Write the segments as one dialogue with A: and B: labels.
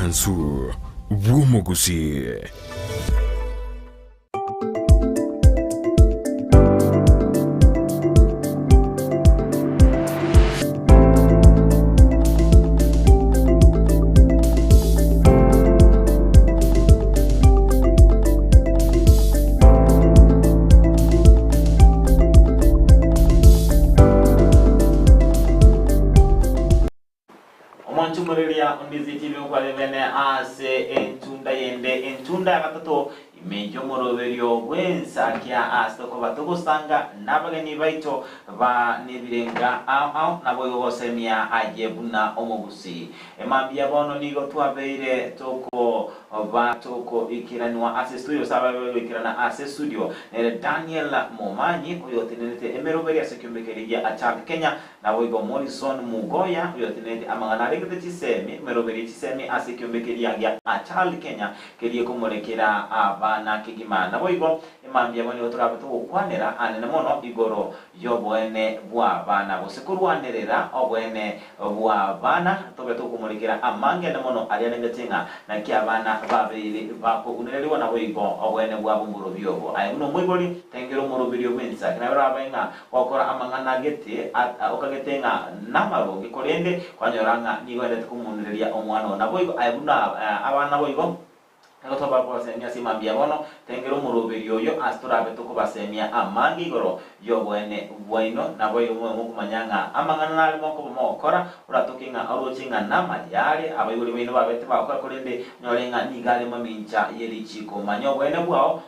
A: obwansu bw'omugusi.
B: Murilia Ndizi TV kwa levene ase entunda katato imejo moroverio wensa kia asto ko batugusanga nabageni baito ba nibirenga au nabo yosemia ajebuna omugusi emambia bono nigo twabeire toko batoko ikiranwa ase studio sababe ikirana ase studio ne Daniel Momanyi uyotinete emeroveria sekyumbekeria achal Kenya nabo igo Morrison Mugoya uyotinete amangana regete chisemi meroveria chisemi ase kyumbekeria ya achal Kenya kerie komorekera abana kigima nabo igo emambia bono turabeto okwanera anene mono igoro yobwene bwa bana bosekurwanerera obwene bwa bana tobeto komorekera amange na mono ariane gatenga na kia bana babeire bako uneleliwa na wigo obwene bwa bumburo byobo ayi no mwiboli tengero moro video mensa kinabera abainga wakora amangana gete okagetenga namaro gikorende kwanyoranga nigo ndete kumunelelia omwana na boigo ayi buna abana boigo Eko kwa semia simambia bono tengero muroberio yo astura beto ko basemia amangi goro yo bueno na boyo mo kumanyanga amangana nali moko mokora uratokinga arochinga nama yale abayuri bino babete bakora kurende nyorenga nigale mamincha yeli chiko manyo bwao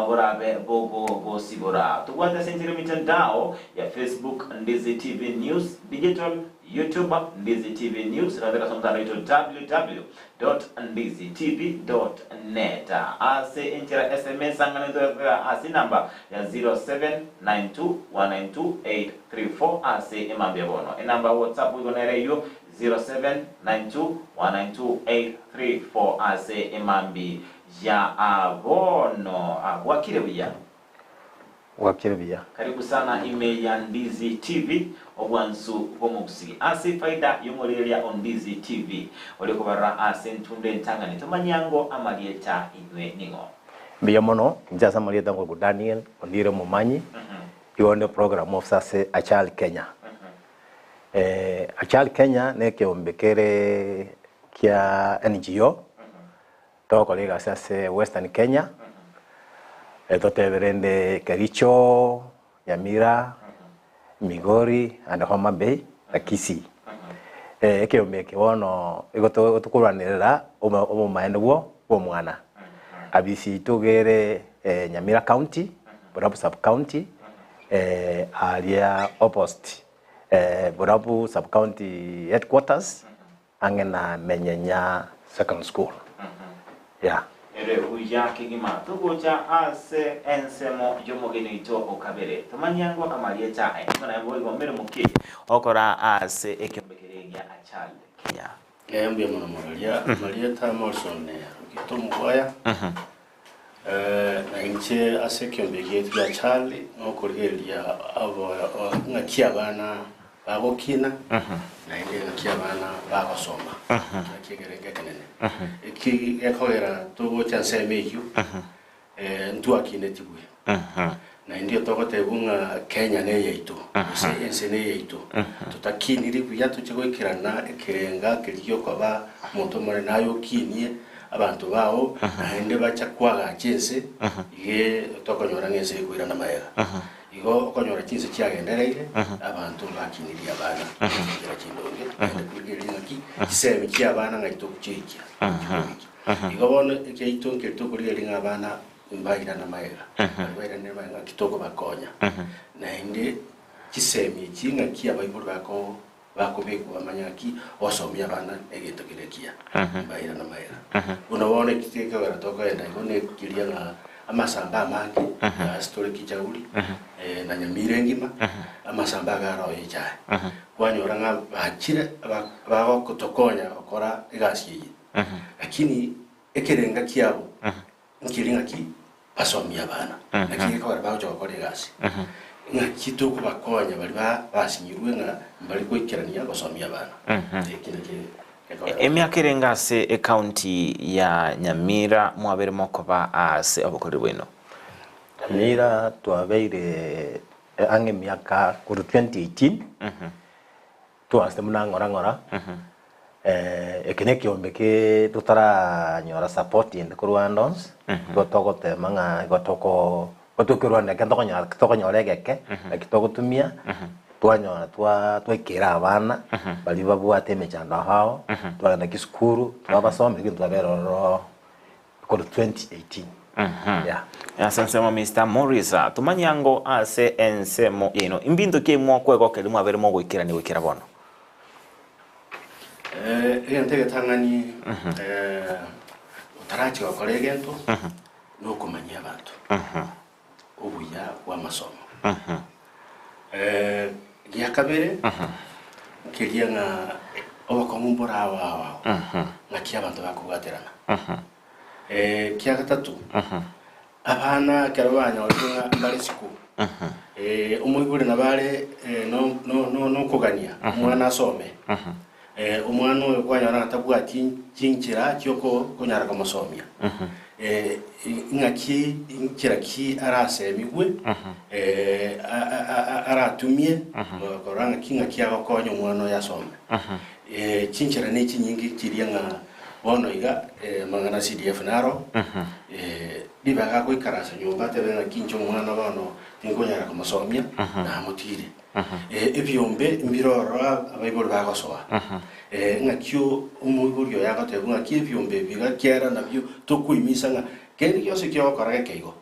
B: borabe bogo sibora tugwate sentire mitandao ya Facebook Ndizi TV News Digital YouTube Ndizi TV News na vile somtano ito www.ndizitv.net ase inchira SMS anganezo ase namba ya 0792192834 ase emambia bono enamba WhatsApp ugonere yo 0792192834 ase emambi ya abono wakirebia karibu sana email ya Ndizi TV obwansu bomugusi ase faida yomorelia on Ndizi TV oliko barra ase ntunde ntangani tomanyango amalieta inwe ningo
C: mbiya mono njasa malieta ngo Daniel Ondire Momanyi ione program officer Achal Kenya Achal Kenya neke ombekere kia NGO to kolega sase Western Kenya toteverende Kericho, Nyamira, Migori, and Homa Bay, na Kisii. Eke omeke wono igoto tukuranira omo maenwo wo mwana. Abisi tugere Nyamira County, Borabu Sub County, area opposite Borabu Sub County headquarters angena Menyenya Second School. Yeah.
B: Ere uya kigima tugocha ase ensemo jomogeni ito okabere tomanyango amalieta ngana boigo mere muki okora ase ekembekeregia Achal Kenya
D: Mbia mono moralia malieta Morrison kitomgoya na inche ase kembekeregia Achal okorigeria abo ngakia bana bagokina na inde ngakia bana bagosoma akigerenge kanene iki ekogera tugo chanse meju ntua kinetibwe na ndio tokote bunga Kenya ne yeito se ne yeito tutakiniri kuya tuchigwikirana ekirenga kiriyo kwaba muntu mare nayo kinie abantu bawo na inde bacha kwaga chinse ige tokonyora ngese kwirana mayega igo okonyora chinse chiagendereire abantu bakiniria bana kira chindonge kugiringa ki kiseme kia bana ngaito kuchikia igo bono ekeito nkirito kugiringa bana mbaira na mayega baira ne mayega kitoko bakonya na inde kiseme chinga kia baiburu bako bakobeku amanyaki osomia bana egito kirekia mbaira na mayega unabone kiteka baratoka enda igo ne kiria na amasamba amangi story kichauli na Nyamira ngima amasamba garo yicha kwanyora nga bachire bago kutokonya okora igasi lakini ekerenga kiabo nkiringa ki basomia bana lakini kwa bago chokora igasi nga kitoko bakonya bali basinyirwe nga bali kwikirania basomia bana ekine
B: Emyaka erenga ase county ya Nyamira mwabere mokoba ase obukori bwino.
C: Nyamira twabeire ange myaka kuru 2018 twaste muna ngora ekene kiombeke tutara nyora support in Rwandans gotogote manga gotoko Rwanda kentokonyora egeke ekitogotumia twanyora twekera abana bali babwate emechando hao twagenda kisukuru twabasoma kintu aberoro kuru 2018. Yeah.
B: Asensemo Mr. Morris tumanyango ase ensemo ino imbinto ke mwokwego keli mwabere mo gwikira ni gwikira bono.
D: Ntege tangani utarachi wa kolegento no kumanyia abantu ubuya wa masomo ya kabere kiria nga obakomumbora wa ngakia abantu bakugaterana kia gatatu abana karabanya olunga mbale siku umuyibure nabale no kugania umwana asome umwana oyo kwanyana atabwa kinchira cyoko kunyara kamasomya ngaki kiraki arasemigwe aratumye koranga kinga kiago konyo umwana yasome kinchira ne kinyingi kirianga bono iga mangana CDF naro dibaga ko ikarasa nyumba tebena kincho umwana bono tingonyara kamasomya na mutire ebyombe mbiroro abayibolo bagosoa ngakyo umuguryo yagatebwa ngakyo ebyombe bigakera nabyo tokuimisa nga kendi kyose kyo korage keigo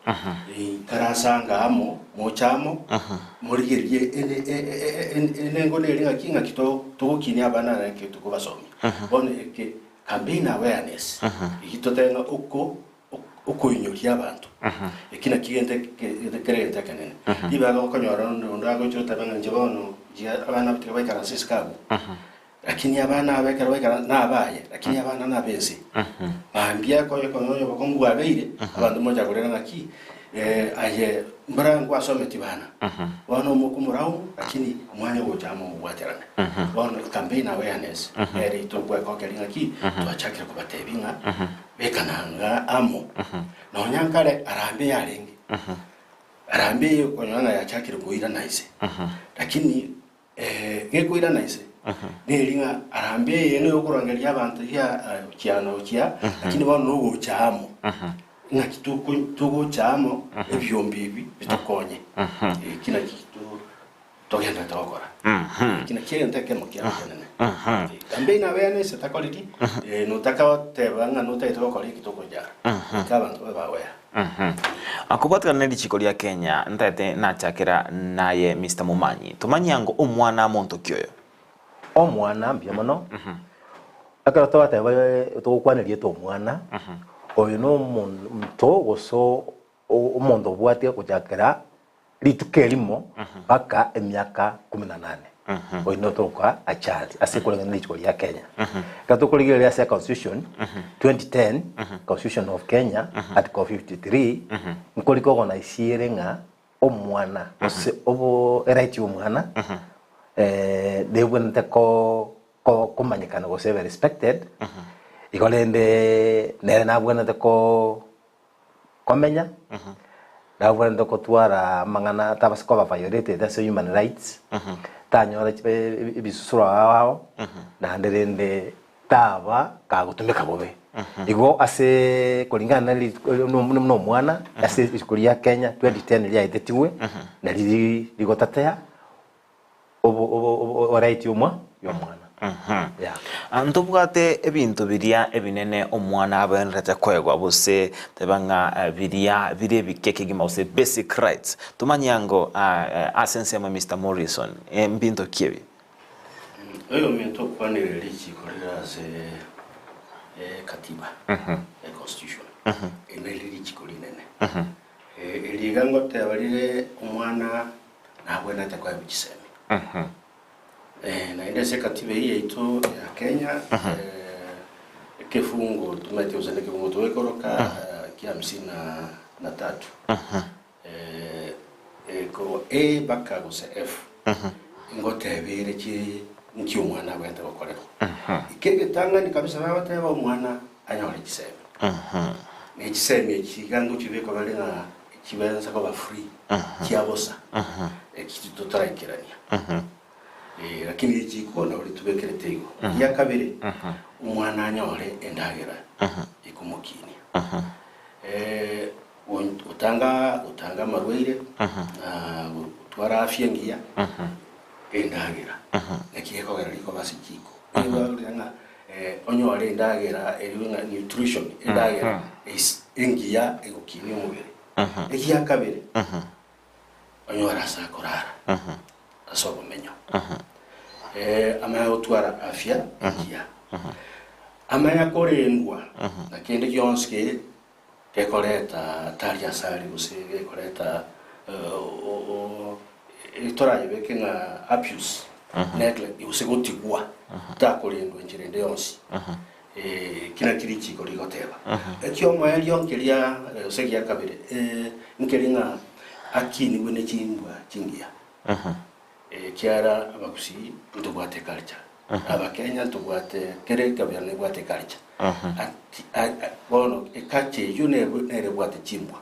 D: karasanga amo mochamo murigirie ene ngone ringa kinga kito tokini abana na kito kubasomya bone ke campaign awareness ikitotenga uko inyokia abantu ekina kigente kerenta kanene dibaga okonyora ndo agocho tabanga njobono abana bitwa karasisi kabo lakini abana abekara nabaye lakini abana nabese bambia ko yokonyo bakombu abeire abantu moja kurera naki aye mbara ngo asometi bana wana mukumurao lakini umwanya wo jamo mubwaterana wana campaign awareness eri to kwa ko kelinga ki twachakira kubatebinga bekananga amo no nyankare arambe yarenge arambe konyana yachakira kuira naise lakini ngekuira naise nelinga arambe yene yokurangeria abantu ya kiano kia lakini bano no chamo ngakituko tugo chamo ebyombi ibi bitokonye kina kitu togenda tokora kina kiyenta kemo kia kanene campaign awareness takoliti no takawatebanga no taitokora kitoko jara kabantu bawe
B: akubatka neli chikolia Kenya ntate nachakira naye Mr. Mumanyi tumanyango omwana monto kyoyo
C: omwana mbya mono akara twateba tukukwanerie to mwana oyo no muntu goso omondo bwate kujakira litukelimo baka emyaka 18 oyo no toka a child asikulenga n'echikolia Kenya katukuligeria ase constitution 2010 constitution of Kenya article 53 nkoliko gona isirenga omwana ose obo right omwana debwente ko kumanyikana go save respected ikolende nere nabwente ko komenya nabwente ko twara mangana tabasko ba violated as human rights tanyora ibisusura wao na nderende taba kagutumika bobe igo ase kulingana no mwana ase iskulia Kenya 2010 ya itetiwe na ligotatea o right umwa yo mwana yeah
B: antubwate ebintu biria ebinene omwana abenrete kwegwa bose tebanga biria bire bikeke gimause basic rights tumanyango asensema Mr. Morrison mbinto kiebi
D: oyo mento kwanere lichi korera se katiba constitution emeli lichi kolinene eligango tebalire omwana nabwena takwa bikiseme na ile katiba hii yetu ya Kenya kifungu tumete uzane kifungu tuwekoroka kia 53 ko baka go F ngote bere ki nki umwana wenda gukorera ikegitanga ni kabisa babateba omwana anyore kisebe ne kisebe kigango kibeko bali na kibenza ko ba free kiabosa ekitu totarakirania lakini ikiko na uri tubekere tego ya kabiri umwana anyore endagera ikumukini utanga marweire utwara afya ngia endagera ekiko gariko basikiko nga onyore endagera eriwinga nutrition endagera is engia egukini umubiri ekiya kabiri onyora sakurara asobo menyo amaya utwara afya ngia amaya korengwa nakende kyonske kekoleta taria sali busige koleta itoraje bekenga abuse neglect usegotigwa takorendwa njirende yonsi kina kirichi koligoteba ekyo moyali onkelia usegia kabire nkelinga akini wene chimbwa chingia kiara abakusi ntubwate culture abakenya ntubwate kereka byane bwate culture bono ekache yune nere bwate chimbwa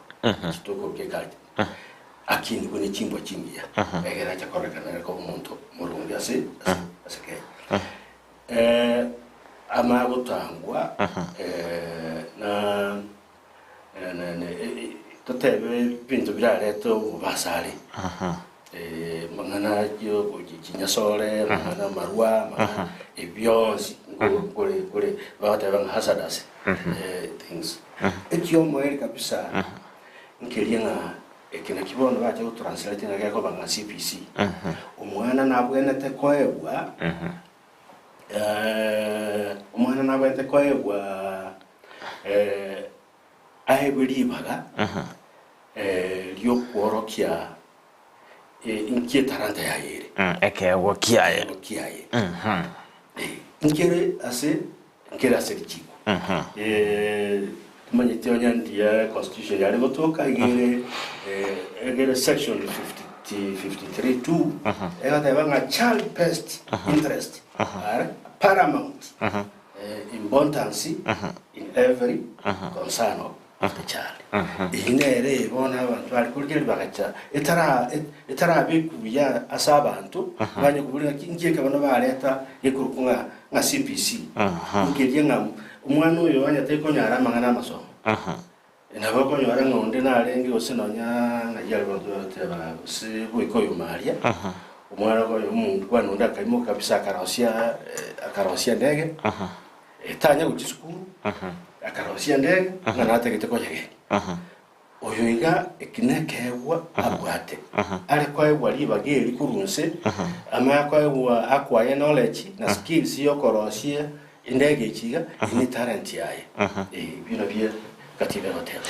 D: kitoko ke culture akini wene chimbwa chingia egera cha korekana ko umuntu murungi ase aseke ama butangwa na totebe pinto birareto ubasale mangana yo kinyasole mangana marwa mangana ebyonsi kule bata bang hasadas things ekyo moeri kabisa nkelinga ekina kibono bacha translate ngako banga CPC umwana nabwene te koebwa umwana nabwene te koebwa ahebelibaga lyokworokia inkie taranta ya yere
B: ekewo kiaye
D: nkere ase chiko manye teonya ndia constitution yale gotoka egere section 53(2) egata child best interest are paramount importance in every concern of the child. Inere bona abantu bali kurikira bagacha etara bikuya asabantu banye kubulira kingiye kabano baleta yekurukunga nga CPC ngiye nga umwana uyo wanya teko nyara mangana masomo nabo ko nyara ngonde nalenge osinonya nga yali bantu bateba si bwiko Maria umwana ko umuntu kwanunda kaimo kabisa akarosia ndege etanya kuchisuku akarosia ndege nganate kiteko yake oyo iga ekinekewa abwate ale kwa wali bageri kurunse ama kwa akwaye knowledge na skills yo korosia indege chiga ni talent yaye bino bye katiba hotel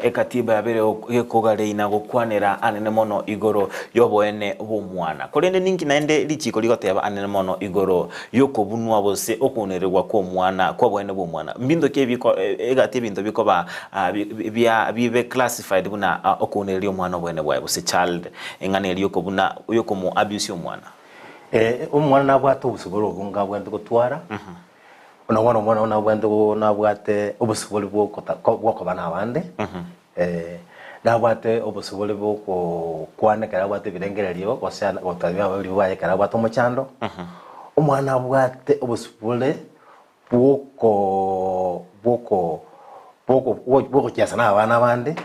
B: ekatiba yabere yekogale ina gukwanira anene mono igoro yoboene bomwana kolende ninki naende lichiko ligoteba anene mono igoro yokobunwa bose okunererwa ko mwana ko boene bomwana mbindo kebiko egati bintu bikoba bibe classified buna okunererwa omwana boene bwaye bose child engane yokobuna yokomu abuse omwana
C: omwana nabwate ubusugoro bunga bwende gutwara ona bwende nabwate ubusugoro bwo bana abande nabwate ubusugoro bwo kwanekera bwate birengereryo kwasana otabya bali baye kara bwate omuchando omwana nabwate ubusugoro bwo kyasa na abana abande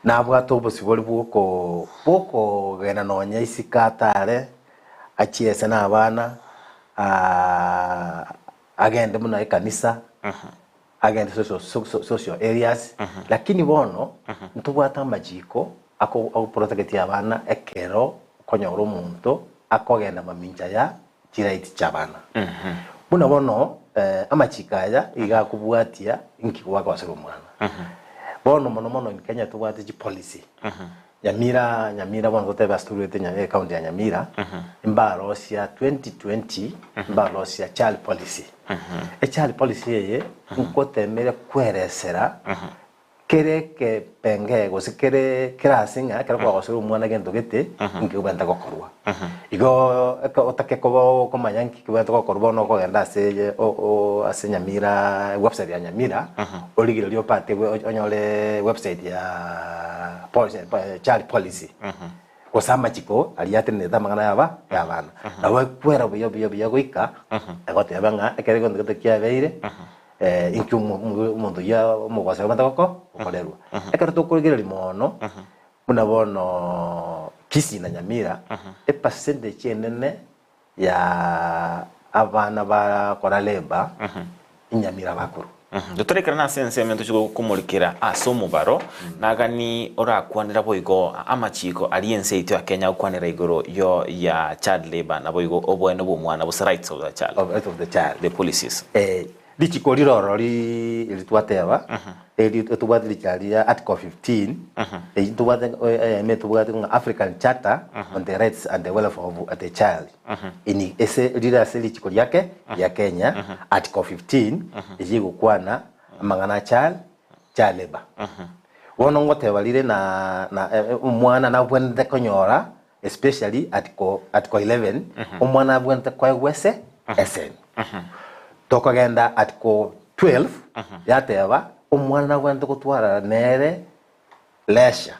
C: nabwate ubusugoro bwo gena nonya isikatare achiese na abana agende muna kanisa agende social areas lakini bono ntubwata majiko ako protect abana ekero konyoro umuntu akogenda maminja ya right chabana buna bono amachikaya iga kubwatia inkiwa kwa sero mwana bono mono in Kenya tubwate ji policy Nyamira bono toteba story tenya county ya Nyamira imbarosia 2020 imbarosia child policy child policy ye nkotemere kweresera kere ke penge go sekere krasinga kero kwa gosuru mwana gento gete ngi ubenta gokorwa igo otake ko manyanki kubenta gokorwa no ko genda se o ase Nyamira website ya Nyamira oligire lyo pate onyole website ya policy child policy osama chiko aliyate ne damangana yaba yabana nawe kwera biyo goika egote yabanga ekere gondo gete beire inki umuntu ya umugwase kubenta gokorerwa ekero tokurigire limono muna bono Kisii na Nyamira percentage enene ya abana bakora labor inyamira bakuru
B: dutorekera na sensemento cyo kumurikira asomubaro nagani orakwanira boigo amachiko aliense ito ya Kenya ukwanira igoro yo ya child labor na boigo obwene bumwana bu rights of the child the policies
C: lichiko liroro litwateba etubwate lichalia article 15 etubwate metubwate African Charter on the rights and the welfare of the child ini ese lirase lichiko yake ya Kenya article 15 ejigo kwana mangana child labor wono ngoteba lire na umwana na bwende konyora especially article 11 umwana bwende kwa wese esen tokagenda article 12 yateba umwana gwente gutwara nere leisure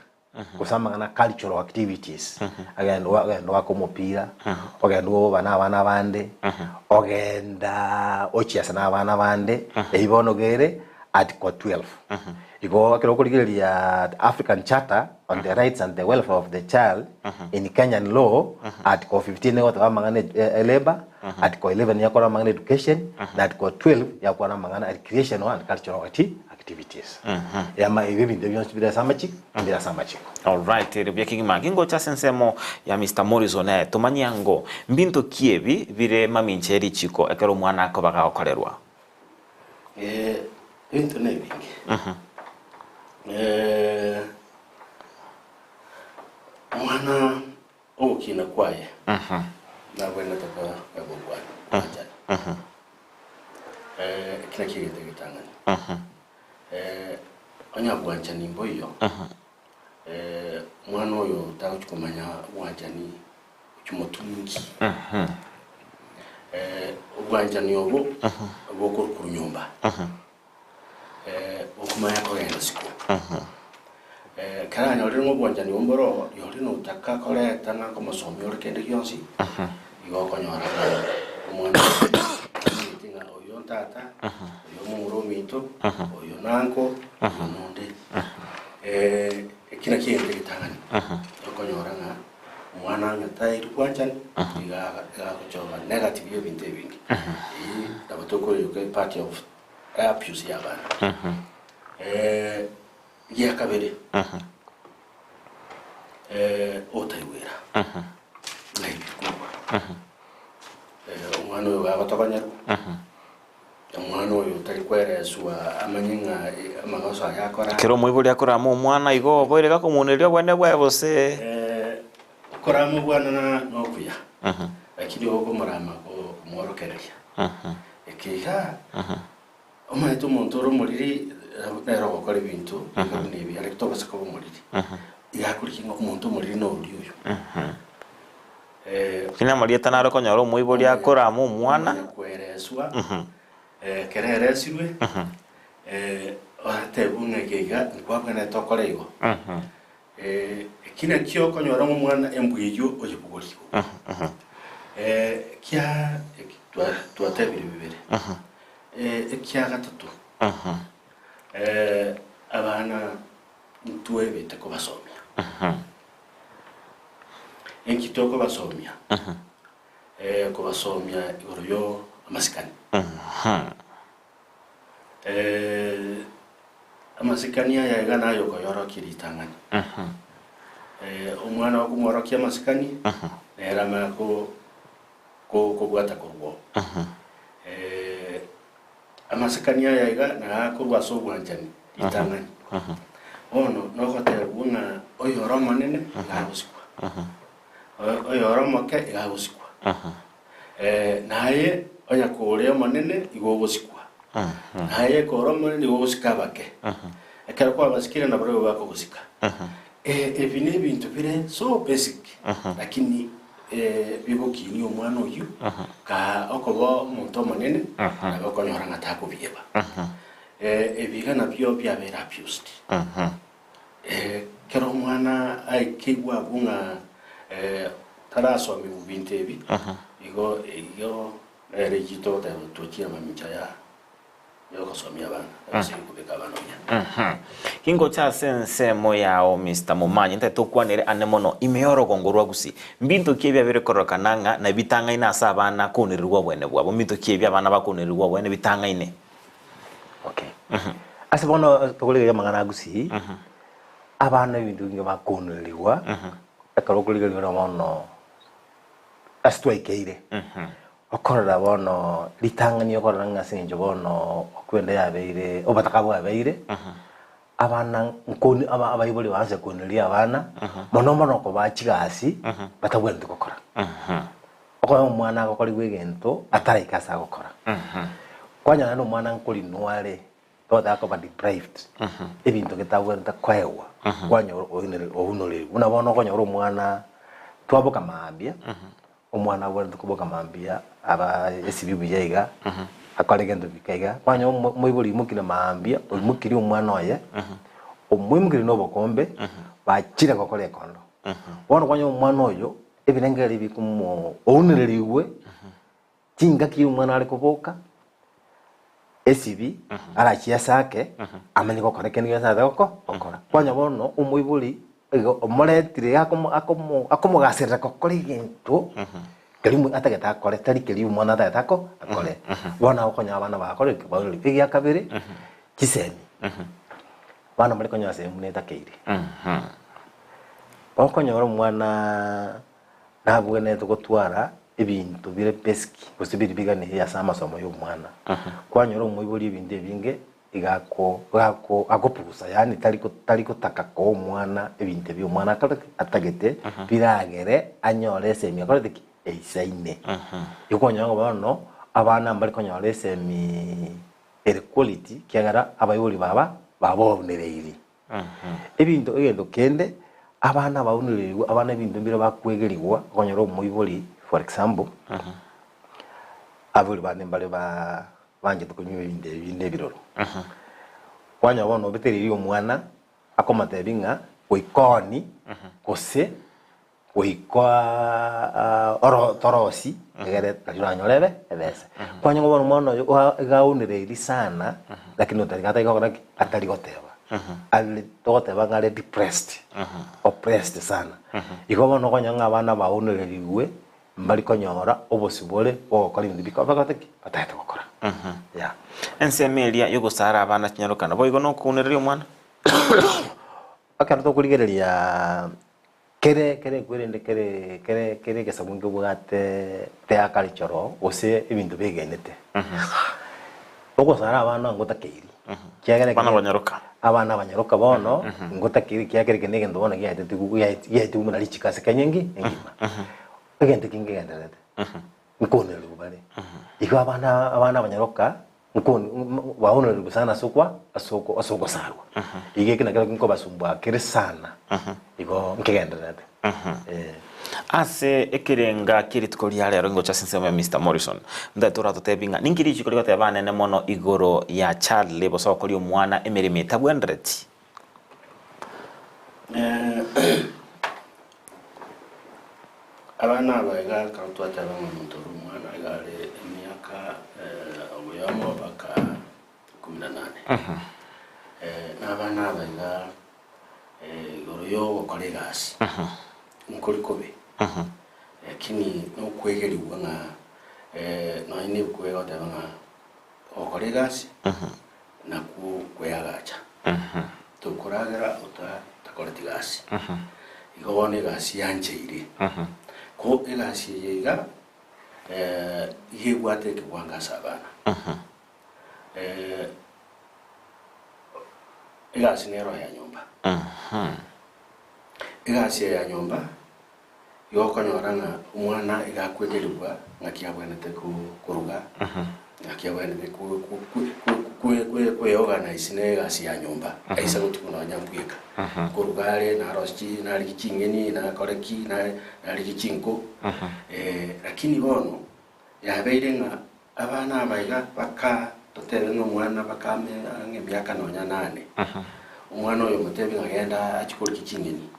C: kusamangana cultural activities agenda wakomupira ogenda bana bande ogenda ochiasa na bana bande eibono gere article 12 igo akero kurigiria African Charter on the rights and the welfare of the child in Kenyan law article 15 ego tamangana labor article 11 yakora mangana education na article 12 yakora mangana recreational and cultural activities yama ibi binde byonse bira samachiko.
B: All right, rebya kingima kingo cha sensemo ya Mr. Morrison tumanyango mbinto kiebi bire mamincheri chiko ekero mwana akobaga okorerwa
D: into nebingi mwana okina kwaye na bwena taka yabogwana kina kigete gitangani anya bwanja nimbo iyo mwana oyo takukumanya bwanja ni cyumutungi ubwanja ni obo bokuru ku nyumba okumanya ko yenda siku kana nyori ngo bwanja ni omboro yori no taka kole tanga ko masomo yori kende yonsi igo konyora umwana tinga oyo tata oyo muro mito oyo nanko nonde kina kiyende kitangani konyora nga mwana ngatai rukwanjan iga kuchoba negative yo binte bingi dabatoko yo ke party of abuse yabana ya kabere otaiwera umwana oyo abatobanyaro umwana oyo talikwereswa amanyinga amagaso yakora
B: kero mwibuli akora mu mwana igo boirega kumunelyo bwene bwebose
D: koramo bwana no kuya akiri oko murama ko kumworokereya ekiha omaito montoro muriri nero gukora ibintu nibi ariko tobasa ko muriri yakurikinga umuntu muriri no uyu
B: kina marieta naro konyoro mwibuli akora mu mwana
D: kwereswa kereresirwe ate bunge kega kwabana tokoreigo kina kyo konyora mu mwana embwiyo oyibugoriko kya twatebiri bibere kya gatatu abana tuwebe tako basomya enkitoko basomya ko basomya igoroyo amasikani amasikani ya gana yo ko yoro kiritangani umwana wo kumworokia amasikani era mako ko bwata ko amasikani ya iga na ko bwaso bwanjani itangani ono no hotel una oyo roma nene gabusikwa oyo roma ke gabusikwa naye onya ko le manene igo busikwa naye ko roma nene igo busikabake ekero kwa basikire na baro bako gusika ebine bintu bire so basic lakini bibokini omwana oyu ka okobo muntu munene abakonyora ngatako bieba ebiga na byo byabera abused kero mwana aikigwa bunga tarasomi ubintebi igo regito ta tokia mamicha ya yo kusomia bana sikubeka bana
B: kingo cha sense moyao Mr. Mumanyi nte tukwanire anemono imeoro gongorwa gusi mbintu kiebya bire korokananga na bitanga ina sabana kunirirwa bwene bwabo mbintu kiebya bana bakunirirwa bwene bitanga ine
C: okay asibono tokulega mangana gusi abana bintu nge bakuniriwa akarokuliga ngora mono astwaikeire okorora bono litangani okorora ngasenjo bono okwenda yabeire obatakabu yabeire abana nkoni abayibuli baze kuniria abana mono ko bachigasi batabwende gukora okoyo umwana akokori gwegento ataraikasa gukora kwanya no mwana nkoli nware toda ko ba deprived ebintu getabwenda kwaewa kwanya ounole unabona kwanya umwana twaboka mambia umwana wenda kuboka mambia aba esibibu yaiga akalegendo bikaiga kwanya moibuli mukina mambia mukiri umwana oye omwimukiri no bokombe bachira kokole kondo wona kwanya umwana oyo ebirengere bikumo ouneleriwe kinga ki umwana ali kuboka esibi ala chiasake amani kokore kenyo sa doko okora kwanya bono umwibuli omoretire akomo gasera kokore gintu kelimu atageta akore tari kelimu mwana atageta ko akore bona okonya abana bakore bauri pigia kabiri kisemi bana muri konya se muneta keiri okonya oro mwana nabwene tugotwara ebintu bire peski kusibiri bigane ya sama somo yo mwana kwanya oro mwibuli ibindi binge igako agopusa yani tari kutaka ko mwana ebintu byo mwana atagete biragere anyore semi akore eisaine yukonya ngo bano abana mbali konya semi equality kyagara abayuri babonereiri ebintu egendo kende abana babonereiri abana ebintu bire bakwegeriwa konya ro mwibuli for example aburi bane mbali banje tukunywe ibinde biroro kwanya bono beteriri omwana akomata binga koikoni kose koikwa oro torosi egere tajuranyorebe ebese kwanya bono mwana gaunire sana lakini utagata igora atari goteba ali togoteba ngare depressed oppressed sana igobo no kwanya ngabana bauniririwe mbali konyora obosibole okora ibintu bikabagate batahita gukora ya
B: ensemelia yugo sara abana kinyarukana boigo no kunererio mwana
C: akarto kuligereria kere kwirinde kere gesabunge bugate te akalichoro ose ibintu bigenete ogo sara abana ngotakeiri kiagere abana banyaruka bono ngotakeiri kiagere kenege ndobona giate tugu na lichikase kanyengi engima egente kinge genderete nkonere bubale iko abana banyaroka nkoni waonere sana asoko sarwa ige kina kinko basumbwa kire sana iko nkegenderete
B: ase ekirenga kiritukori yale rongo cha sinsema Mr. Morrison ndatora totebinga ningiri chikori gotebana ne mono igoro ya Charlie boso kori omwana emerime tabwendreti
D: abana baiga kantu ataba muntu rumwana igale emyaka obuyamo baka 18 n'abana baiga goroyo okolegasi nkolikobe lakini no kwegeriwa nga no ine kwega tabanga okolegasi na kweyagacha tukoragera takoletigasi igone gasi yancheire ko egasi yega yegwate kwanga sabana egasi nero ya nyumba egasi ya nyumba yoko nyoranga umwana igakwegerwa ngakiabwanete kuruga akia wene kwe organize ne gasi ya nyumba aisa gutukuna nyambwika kurugale na rosti na likingeni na koreki na likinko lakini bono yabeire nga abana abayiga baka totebe n'omwana bakame ng'emyaka nonya 8 omwana oyo mutebi ngagenda akikora kingeni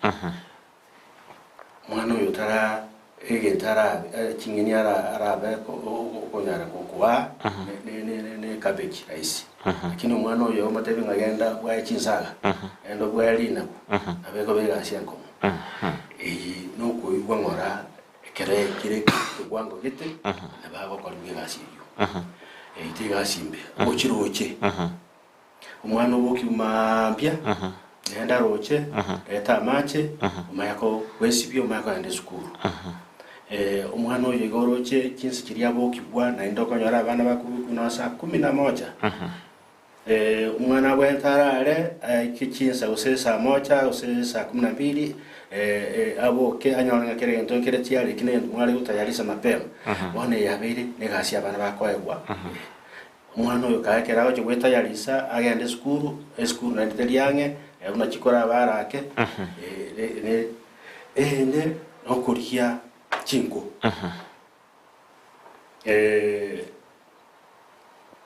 D: omwana oyo tara egentara kingeni arabe konyara kukuwa ne cabbage rice lakini omwana oyo mutebi ngagenda bwa chinsaga endo bwa lina abeko begashya nkomo no kuigwa ngora kire kwango gite nababo kwa bigashya itiga simbe ochiroche omwana obokiumambya nenda roche eta mache umayako wesibyo umayako ende sukuru omwana oyo igoroche kinsi kiria bokibwa na ndo konyora abana bakubikuna saa 11 omwana bwentarare kikinsa usesa mocha usesa 12 aboke anyona kere ento kere tiari kine mwali utayarisa mapema bone yabiri negasi abana bakoegwa omwana oyo kakeraho cyo gwetayarisa agende skuru na ndeliange una chikora barake ne okuria chingo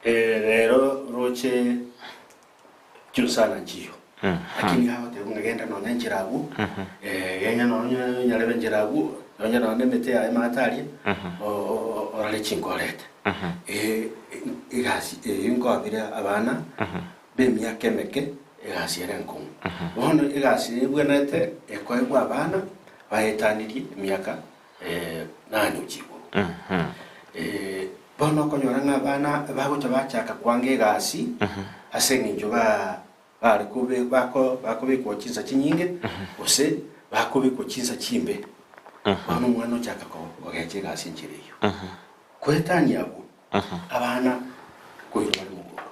D: rero roche chusana njiyo lakini hawa te ungenda no nenjirabu yenya no nyalebe njirabu nonya no nemete ya matari orale chingolete igasi ingo abira abana bemya kemeke igasi erenko wono igasi bwenete ekoegwa abana baetaniri myaka nani uchigo bono konyoranga abana bagocha bachaka kwange igasi asenginjo bari kube bako biko chinsa chinyinge ose bako biko chinsa chimbe bono mwana chaka ko ogeche igasi njiriyo kwetani abo abana koyirwa mugoro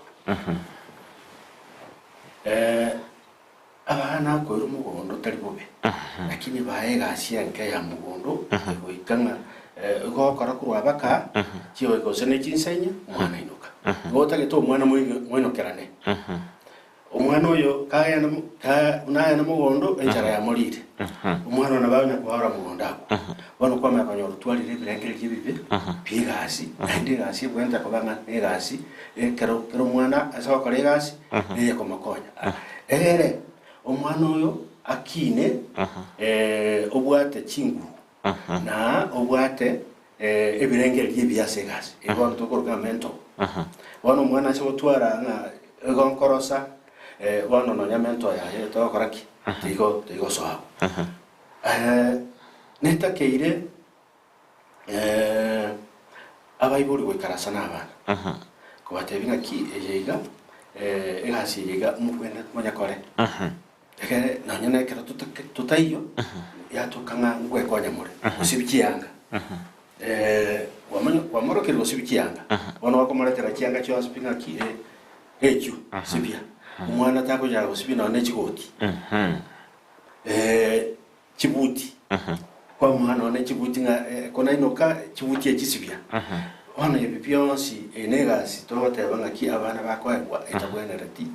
D: abana koyirwa mugondo tari bobe lakini baegasi yanke ya mugondo goikanga gokora kurwa baka chiwe gosene chinsenya mwana inuka gotage to mwana mwino kerane omwana oyo kaya na mugondo enjara ya molire omwana na banya kwara mugondo ako bano kwa makanyo rutwalire birengere kibibe pigasi ndi gasi bwenta kobanga egasi kero mwana asa ko egasi ne komakonya omwana oyo akine obwate chingu na obwate ebirengere byase gasi ego ntokoroka mento bano mwana se otwara na egonkorosa wano no nyamento ya to koraki tigo so neta keire abaiburi gwikarasana abana kubatebinga ki eyiga egasi yiga mukwenda monya kore eke na nyana kero tutaiyo ya tukanga ngwekonya muri usibikianga wamanyo kwamoro kero usibikianga wono wakomoretera kianga cyo spinga ki echu sibia umwana tako ya usibina ne chigoti chibuti kwa mwana ne chibuti nga kona inoka chibuti echisibia wana yebipionsi enegasi tote banga ki abana bakwegwa etabwenerati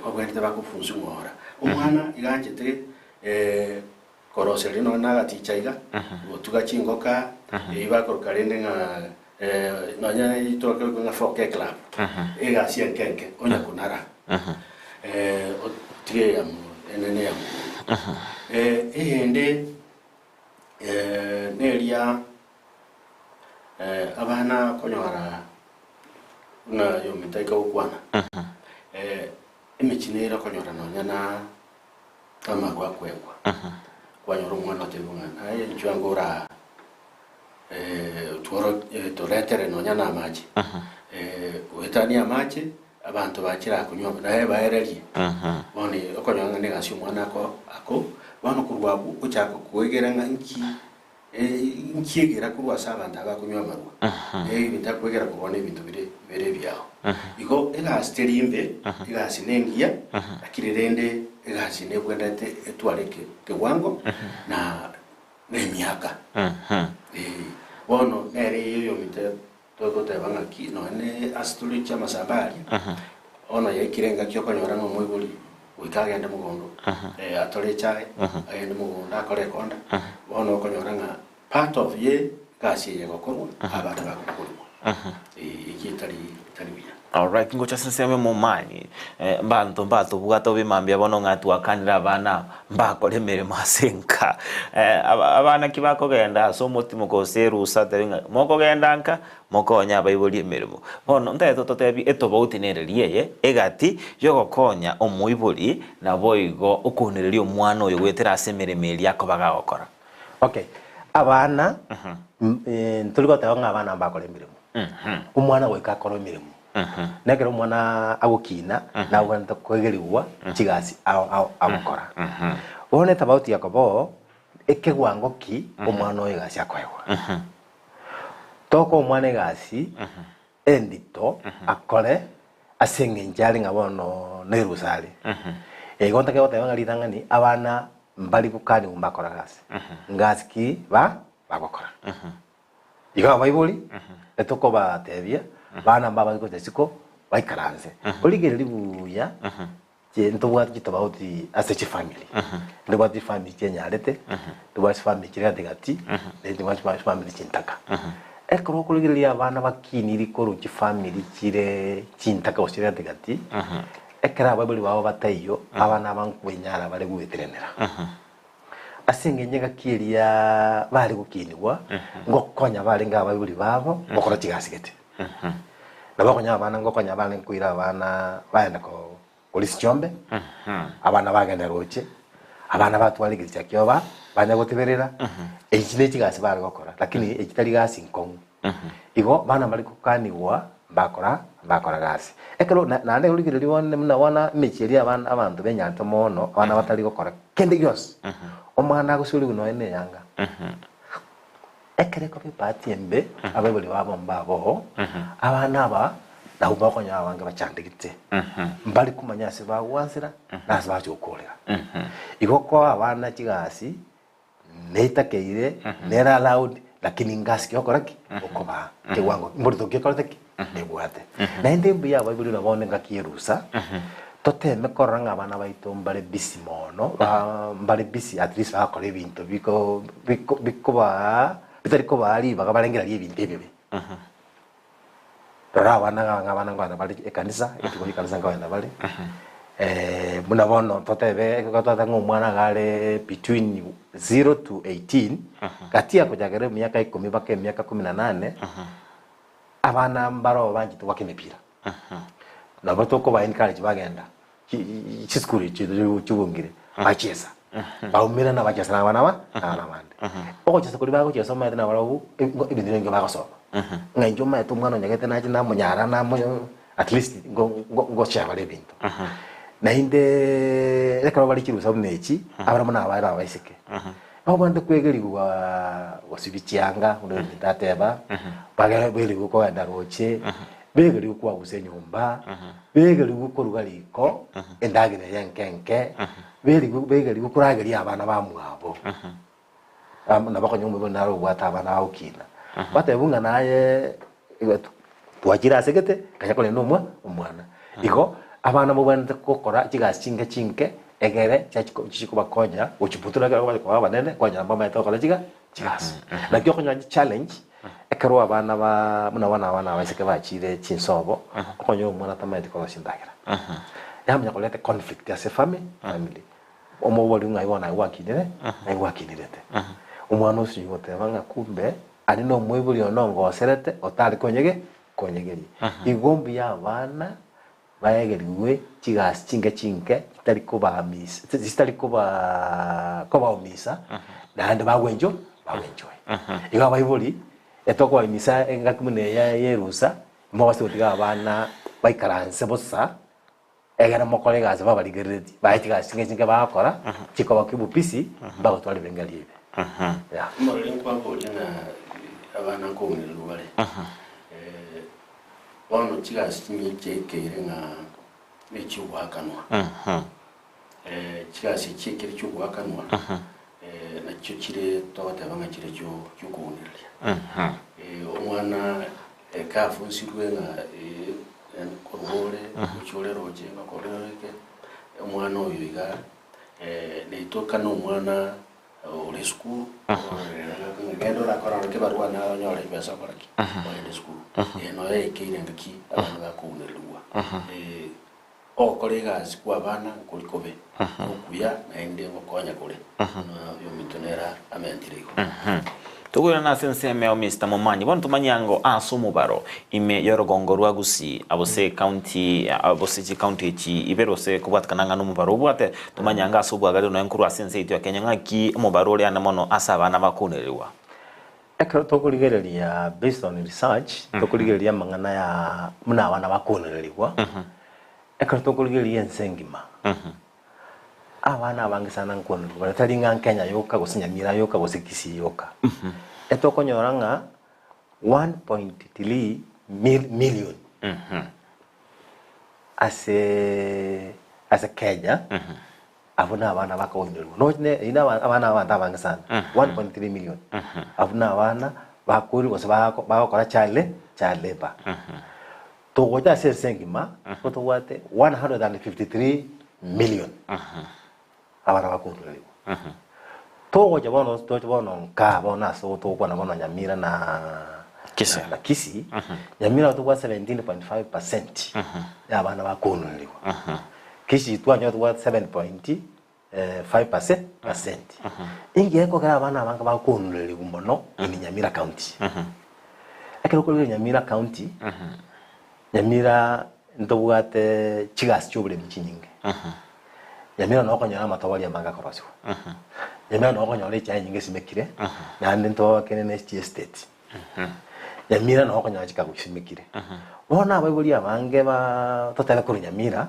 D: kwa bwente bakufunza umora umwana iganjete koroseri no naga tichaiga otuga chingoka ibakorokarende nga nonya itoke nga foke club egasi enkenke onya kunara otie ya enene ya ende nelia abana konyora na yo mitaika ukwana emichinera konyora nonya na kama kwa kwengwa kwanyoro mwana tebunga aye nchwangora tuoro toretere nonya na maji wetani ya maji abantu bakira kunywa naye baererie bone okonyanga ne gasyo mwana ako bano kurwabu uchako kuegeranga nkiegera kurwa sabanda abakunywa marwa bitakwegera kubona ibintu bire byao iko elasterimbe elasinengia akirerende elasine kwendete etwareke kewango na nemiaka bono nere yo mite togoteba ng'aki none asituli cha masambari ono yekirenga kyo konyora no moibuli wikagende mugondo atore chai agende mugondo akore konda ono konyora nga part of ye kasi ye gokorwa abana bakokorwa ikitari biya.
B: Alright, ngocha senseme mu mani bantu bugato bimambya bono ngatu akanira abana mbakole mirimo asenka abana kibakogenda so mutimo ko serusa teringa moko genda nka mokonya bayibuli emirimo bono nteto totebi etobauti nereriye egati yogokonya omuibuli na boigo okunereria omwana oyo gwetera asemeremeri akobaga gokora.
C: Okay, abana ntuligota ng'abana mbakole emirimo umwana gweka akora emirimo nekero umwana agukina na uganda kwegeriwa chigasi amukora one tabauti yakobo ekegwango ki umwana oyo gasi akoewa toko umwana gasi endito akore asengenjali ngabono nerusali egonta ke bota banga litangani abana mbali kukani umbakora gasi ngasi ki bagokora iga baibuli etoko batebia bana mbaba ko tesiko baikaranze oligere libuya je ntobwa kitabauti asechi family ndobwa ti family chenyarete ndobwa family kiradegati ndobwa family chintaka ekoro kuligere abana bakiniri koru ki family kire chintaka osiradegati ekera babuli babo batayo abana bankwenyara bale gueterenera asengenye gakiria bali gukinirwa ngokonya bali ngababuli babo ngokora kigasigete nabakonya abana ngokonya abana nkwira abana baenda ko polisi chombe abana bagenda roche abana batwali gicha kyoba banya goteberera ekine kigasi bali gokora lakini ekitali gasi nkongu igo bana bali kukaniwa bakora gasi ekero nande uligire libone muna mecheria abana abantu benyanto mono abana batali gokora kende gyos omwana agusuli kuno ene yanga ekere ko pipati embe ababuli babo mbabo abana aba nahuba konya abange bachandikite mbali kumanya se bagwansira nase bachokolera igoko abana kigasi neitakeire nera loud lakini ngasi kyokoraki okoba kiwango mburito kyokoraki nebwate na ndembu ya babuli nabone ngakirusa toteme koranga abana baito mbale bisi mono mbale bisi at least bakore ibintu bikoba bitari ko bali bagabarengera ibintu bebe tora abana ngwana bali ekanisa etuko ikanisa ngwana bali muna bono totebe kotata ngomwana gale between 0 to 18 katia kujagere miaka 10 bake miaka 18 abana mbaro banji tuwake mipira na batoko ba encourage bagenda chiskuri chubungire bacheza baumira na bacheza na bana bande oko chesa kuri bago chesa ma na barabu ibindire ngo bagasoma nganjo ma etu mwana nyagete na china munyara na at least ngo chaba le bintu na inde rekaro bali kirusa mechi abara muna abara baiseke abo bande kwegeri wasibichianga undo ndateba bagara beli ko ndaroche begeri ko aguse nyumba begeri ko rugariko endagire yankenke begeri ko kuragiri abana bamwabo nabakonyo mu naro bwata abana ukina batebunga naye twakira segete kanya kole nomwa umwana iko abana mu bande kokora kigasi chinke egere chiko bakonya uchiputura kwa banene konya mama etokola kigasi na kyo konya challenge ekero abana muna wana baseke bachire chinsobo konyo umwana tamati ko shindagira yamnya kolete conflict ya family omoboli ngai wana wakinirete umwana usiyote banga kumbe ari no mwibuli onongo serete otali konyegeri igombi ya abana bayegeriwe kigasi chinke kitari kuba omisa nande bagwenjo iga bayibuli etoko imisa engakumune ya yerusa mwase utiga abana baikaranse bosa egera mokole gaza babaligereti baitiga chinke bakora chiko bakibupisi bagotwali bengalibe
D: ya mori kwa boli na abana ko ni lubale wano chigasi chinke nga mechiwakanwa chigasi chikiri chuwakanwa na cyo kire tawata banga kire cyo kunirya omwana kafunzirwe nga korore kuchore roje ngakoreke umwana oyo iga neitoka no mwana uri school ngendo la korora ke barua na nyore pesa koraki uri school no ekire ngaki abantu bakunelwa okolega sikwa bana kulikobe okuya naende ngokonya kule yo mitonera amentirigo
B: tugura na senseme o Mr. Momanyi bono tumanyango asumubaro ime yorogongo rwagusi abose county abose county chi iberose kubwatkananga numubaro ubwate tumanyanga asubwagado no enkuru asense ityo Kenya ngaki umubaro uri anamono asabana bakunerwa
C: ekero tokurigereria based on research tokurigereria mangana ya muna abana bakunerwa ekero tokurigereria ensengima abana abangisana nkonerwa baratari nga Kenya yoka gusinyamira yoka gusikisi yoka etokonyoranga 1.3 million as a Kenya abuna abana bakonderwa no ina abana abangisana 1.3 million abuna abana bakuri bakora chale ba togoja sengima otowate 153 million abana bakonderwa togoja bono ka bona so to kwa na bono Nyamira na Kisi Nyamira to kwa 17.5% ya abana bakonderwa Kisi twanyo to 7.5% ingeko kala abana abanga bakonderwa mbono ni Nyamira county akero ko Nyamira county Nyamira ndobwate chigas chobule mchinyinge Nyamira no konyara matawali amanga korosho Nyamira no konyara cha nyinge simekire na ndento kenene estate Nyamira no konyara chika kusimekire bona ababuli abange ba totale kuri Nyamira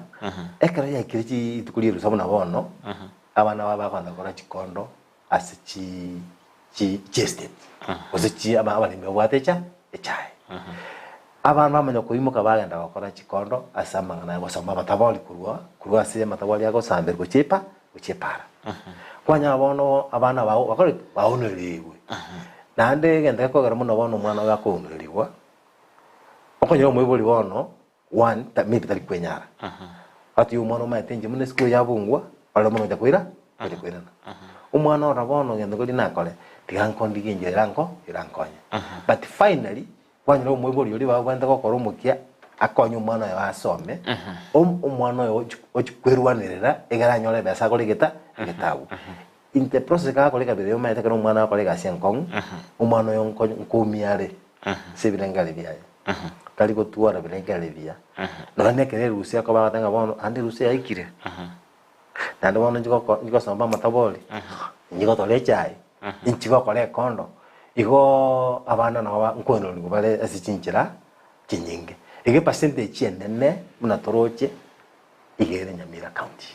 C: ekero ya kiriji tukuri rusabu na bono abana baba kwanda kora chikondo asichi estate ozichi abali mbwatecha echai abana bamanya kuimuka bagenda bakora chikondo asamanga na basamba matabali kurwa se matabali yako samber kuchepara kwanya bono abana bawo bakore baoneriwe nande genda ko gara muno bono mwana wa koneriwa okonyero mwibuli bono one maybe tali kwenyara ati umwana matenje mune siku ya bungwa ala muno jakwira kwirana umwana ora bono genda kuli nakole tigankondi ginje irankonya but finally kwanyira umwibuli uri bagwenda gukora umukia akonye umwana yo asome umwana yo okwerwanirira egaranyole besa koligeta getabu in the process ka kolega bebe umana tekano umwana kolega senkong umwana yo nkomiare sebirengale byaye kali ko tuara birengale bya no nekere rusia ko bagatanga bono andi rusia ikire nando bono njiko samba mataboli njiko tolechai inchiko kole kondo igo abana na nkono ngubale asichinchira kinyinge ige percentage yenene munatoroche igere Nyamira county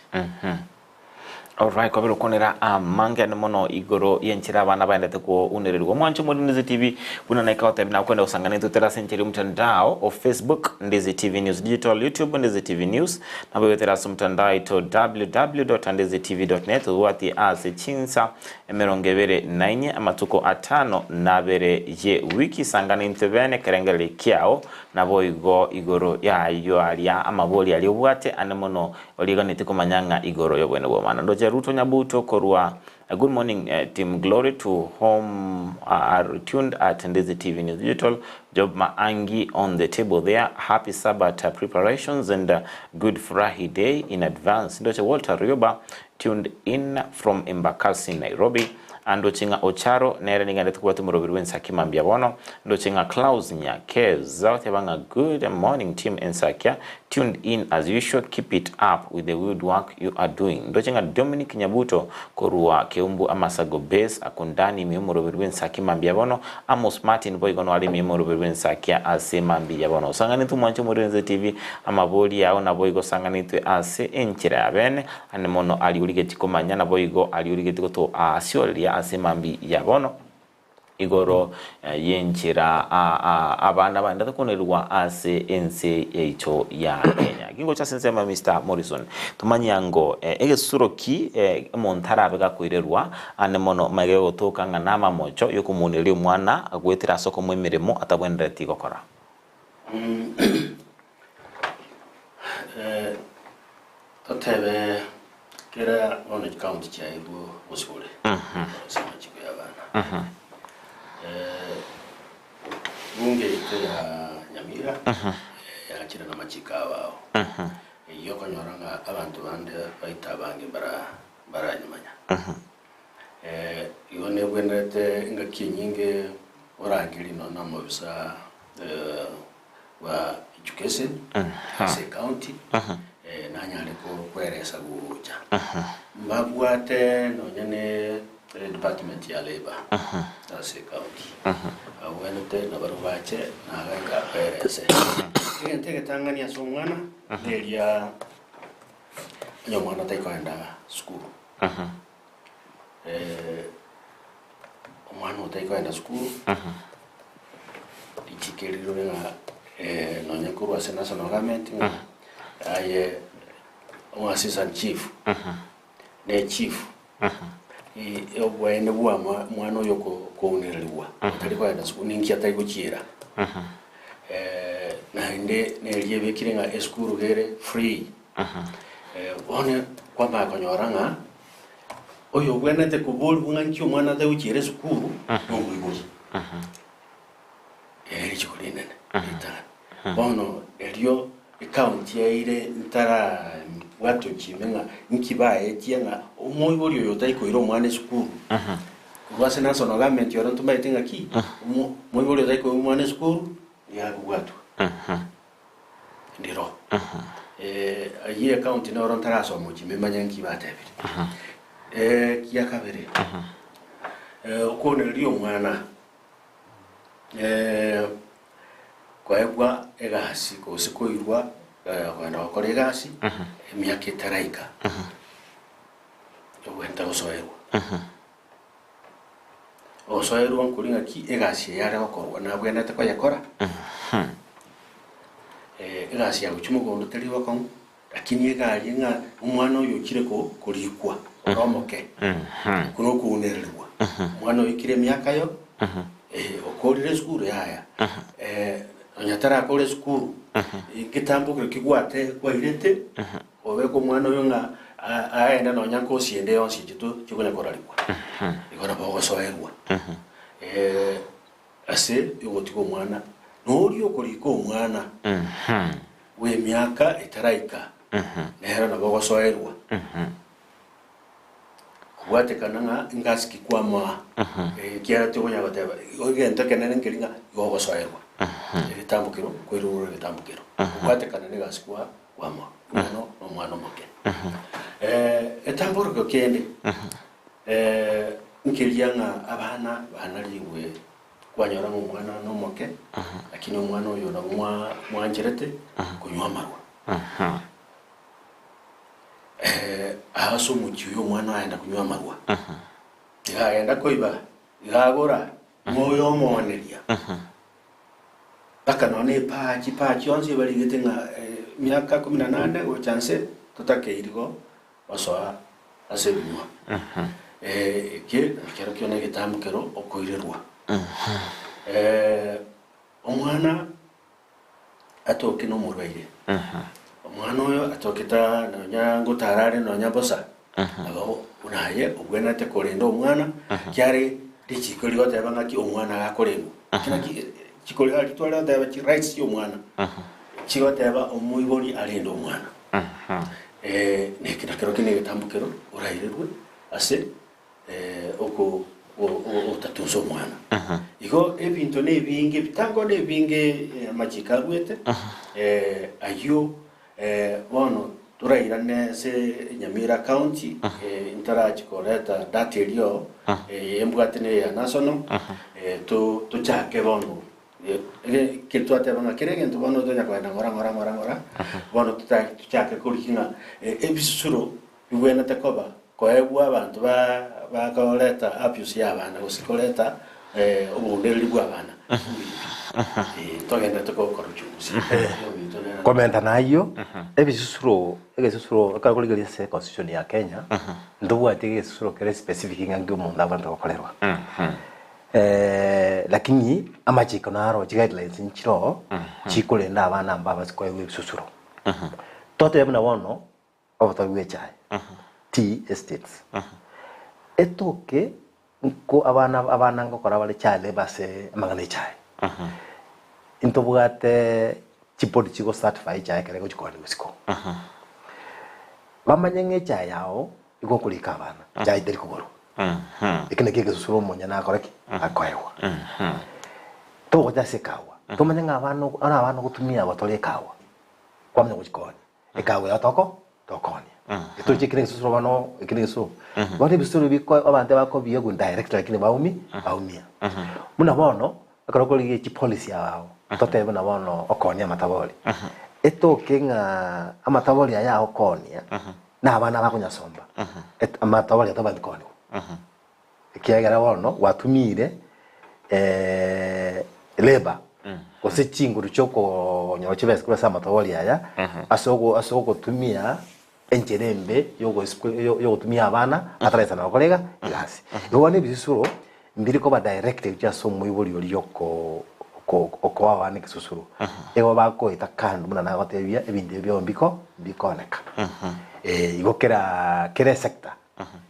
B: alright kwa konera amanga ne mono igoro yenchira abana baendete ko unererwa mwancho muri Ndizi TV kuna na ikao tabina kwenda usangana tutera sentiri mtandao of Facebook Ndizi TV News Digital, YouTube Ndizi TV News na bwe tera mtandao ito www.ndizitv.net wati ase chinsa emerongevere 9 amatuko atano nabere ye wiki sangana intebene kerengele kiao na boigo igoro ya yo alia amaboli ali obwate anemono oliganite komanyanga igoro yo bwene bomana ndoje Ruto Nyabuto korwa good morning team glory to home are tuned at Ndizi TV News Digital Job Maangi on the table there. Happy Sabbath preparations and good Friday day in advance. Ndoche Walter Ryoba tuned in from Embakasi Nairobi. Ndochinga Ocharo nere ningande tukwa tumurobiri wensaki mbia bono ndochinga Klaus Nyake zote banga good morning team Ensakia tuned in as usual, keep it up with the good work you are doing. Ndochinga Dominic Nyabuto korua Keumbu Amasago base akundani murobiri wensaki mbia bono Amos Martin boygono ali murobiri wensakia ase mbia bono sangani tumwanche muri Ndizi TV amaboli yao na boygo sangani tu ase enchira abene anemono ali uligeti komanya na boygo ali uligeti to asiolia asemambi yabono igoro yenchira abana banda kunerwa ase ense echo ya Kenya kingo cha sensema Mr. Morrison tumanyango egesuroki montara bega kwirerwa anemono magego toka ngana mamocho yokumuniri mwana agwetira soko mwemiremo atabwendera tigokora
D: Totebe kera ono county chaibu usule. Sama chiku ya bana. Bunge ya Nyamira ya chira na machika wao. Iyo konyoranga abantu bande baita bange bara nyamanya. Yone bwenete ngaki nyinge orangiri no namobisa wa education se county nanyale ko kweresa guja mbabwate no nyane department ya labor se county awente na barubache na ganga kwerese ngente Tanganyika songana delia nyomwana taikoenda school omwana taikoenda school ichikeriro nga no nyakuru ase national government aye assistant chief ne chief obwene bwa mwana oyo ko unererwa tali kwenda ninki atayikuchira na inde neliye bekirenga eskuru gere free one kwamba konyoranga oyo bwene te kubol bunganki omwana atayikuchira eskuru ngwibuli chikulinde bono elio county yaire ntara watu chimenga nkibaye tianga omoyo yo taikoiro mwana school kubase national government yoro tumaitinga ki moyo yo taiko mwana school ya watu ndiro aye county no ron tara so mochi memanya nkibate biri kiya kabere okone lio mwana kwa ebwa egasi ko sikoirwa kwenda gukora egasi emyaka etaraika ogwenta gusoerwa osoerwa nkuringa ki egasi yare gukorwa na bwendete ko yakora egasi ya guchimo ko ndoteliwa ko lakini egari nga umwana oyo kire ko kurikwa romoke kuno kunererwa umwana oyo kire myaka yo okorire skuru yaya onyatara akore skuru kitambo kigwate kwa irete obeko mwana oyo nga aenda no nyanko siende yonsi jitu chikone koralibwa ikora bago soerwa ase yogotiko mwana nori okoriko mwana we myaka etaraika nero na bago soerwa wate kananga ngaski kwama kiara tonya bateba ogenta kenene nkiringa gogo soerwa ebitambukiro kwirura ebitambukiro wate kanene ngaski kwama no mwana moke etamburo kende nkirianga abana banaliwe kwanyora mu mwana no moke lakini umwana oyo na mwanjerete kunywa marwa ahaso muchiyo mwana aenda kunywa marwa aenda koiba igagora moyo moneria paka none pachi onse bali getenga miaka 18 go chance tutake irigo basoa asebinywa kero kione gitamukero okoirerwa omwana atoke no murwaire omwana oyo atoketa no nyango tarare no nyabosa abo unaye obwena te korendo omwana kyare dichikoli gotebanga ki omwana gakorendo kinaki chikoli ali twala da chi rights yo mwana chigoteba omuyibori alendo omwana nekina kero kine getambukero urairerwe ase oko otatunso mwana iko ebintu nebinge bitango nebinge machika gwete ayo bono turairane se Nyamira County intara chikoreta datelio embwatene ya national to chake bono que tu ate bana kire ngento bono to nyakwa na ngora bono tuchake kulikinga ebisuro biwena takoba ko ebwa abantu ba koleta abuse yabana usikoleta obundeli bwa bana togenda toko koruchusi
C: komenta nayo ebisusuro akakuligeria se constitution ya Kenya ndubu atege susuro kere specific ngangi umuntu abantu bakolerwa lakini amachiko naro guidelines nchiro chikulenda abana mbaba sikwewe bisusuro tote bana wono obatarwe chai tea estates etoke ko abana ngokora bale chale base magane chai intobugate chipodi chiko certify chai kare kuchikole usiko bamanyenge chai yao iko kulika abana chai deri kuboro ikine kike susuro monya na koreki akoewa to goja sekawa to manyanga abana gutumia batole kawa kwa mnya kuchikole ekawa yatoko tokoni ito chikine susuro bano ikine so bari bisuro biko abante bako biyo gun direct lakini baumia muna bono akarokoli chi policy yao tote bana bono okonia mataboli eto kinga amataboli aya okonia na abana bakunya somba amataboli atabandikoni kiagera bono watumire labor kose chinguru choko nyoche bese kwa amataboli aya asoko tumia enjerembe yogo tumia abana ataresa na kolega igasi yone bisuro mbiri ko ba directive ja so muibori yoko ko abana kisusuru ego bako itakandu muna na gotebia ebinde byo mbiko bikoneka igokera kere sector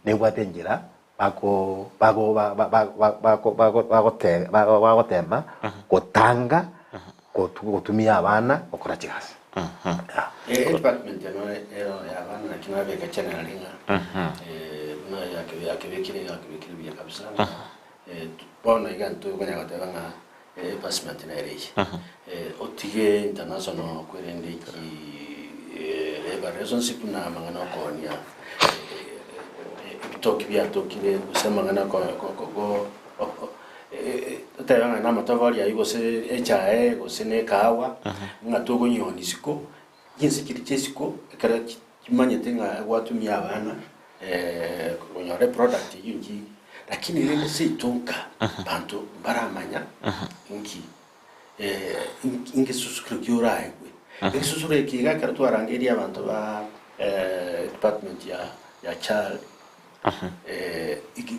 C: negwa tenjira bako tema kotanga kotumia abana okora chigasi
D: department ya abana kinabeka channel linga na yakebekire bya kabisa bona iganto kwanya gatanga basement na ereje otige international kwerende ki labor relationship na mangana konia tokibia tokile kusema ngana ko tayanga na matavali ya yugo se echae go sene kawa ngatogo nyoni siko jinsi kirichesiko kara kimanyete nga watu myabana kunyore product yingi lakini ile si tonka bantu baramanya inki inki susukura egwe susukura kiga karatu arangeri abantu ba department ya child iki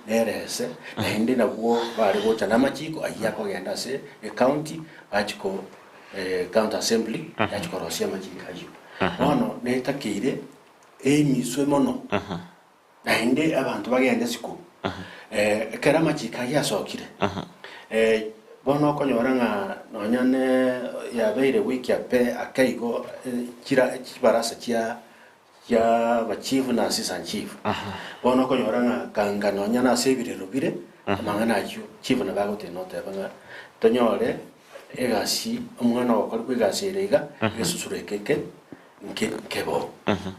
D: nerese na hindi na buo bari gocha na machiko ayako genda se county bachiko county assembly yachiko rosia machika yo ono netakire emiswe mono na hindi abantu bagenda siko kera machika yasokire bono konyoranga nonyane ya beire wiki ape akaigo kibarasa ya bachifu na assistant chief bono konyoranga kanga nonyana sebire rubire mangana ayo chief na bagote note banga tonyore egasi omwana wakora kwigasi erega esusurekeke nkebo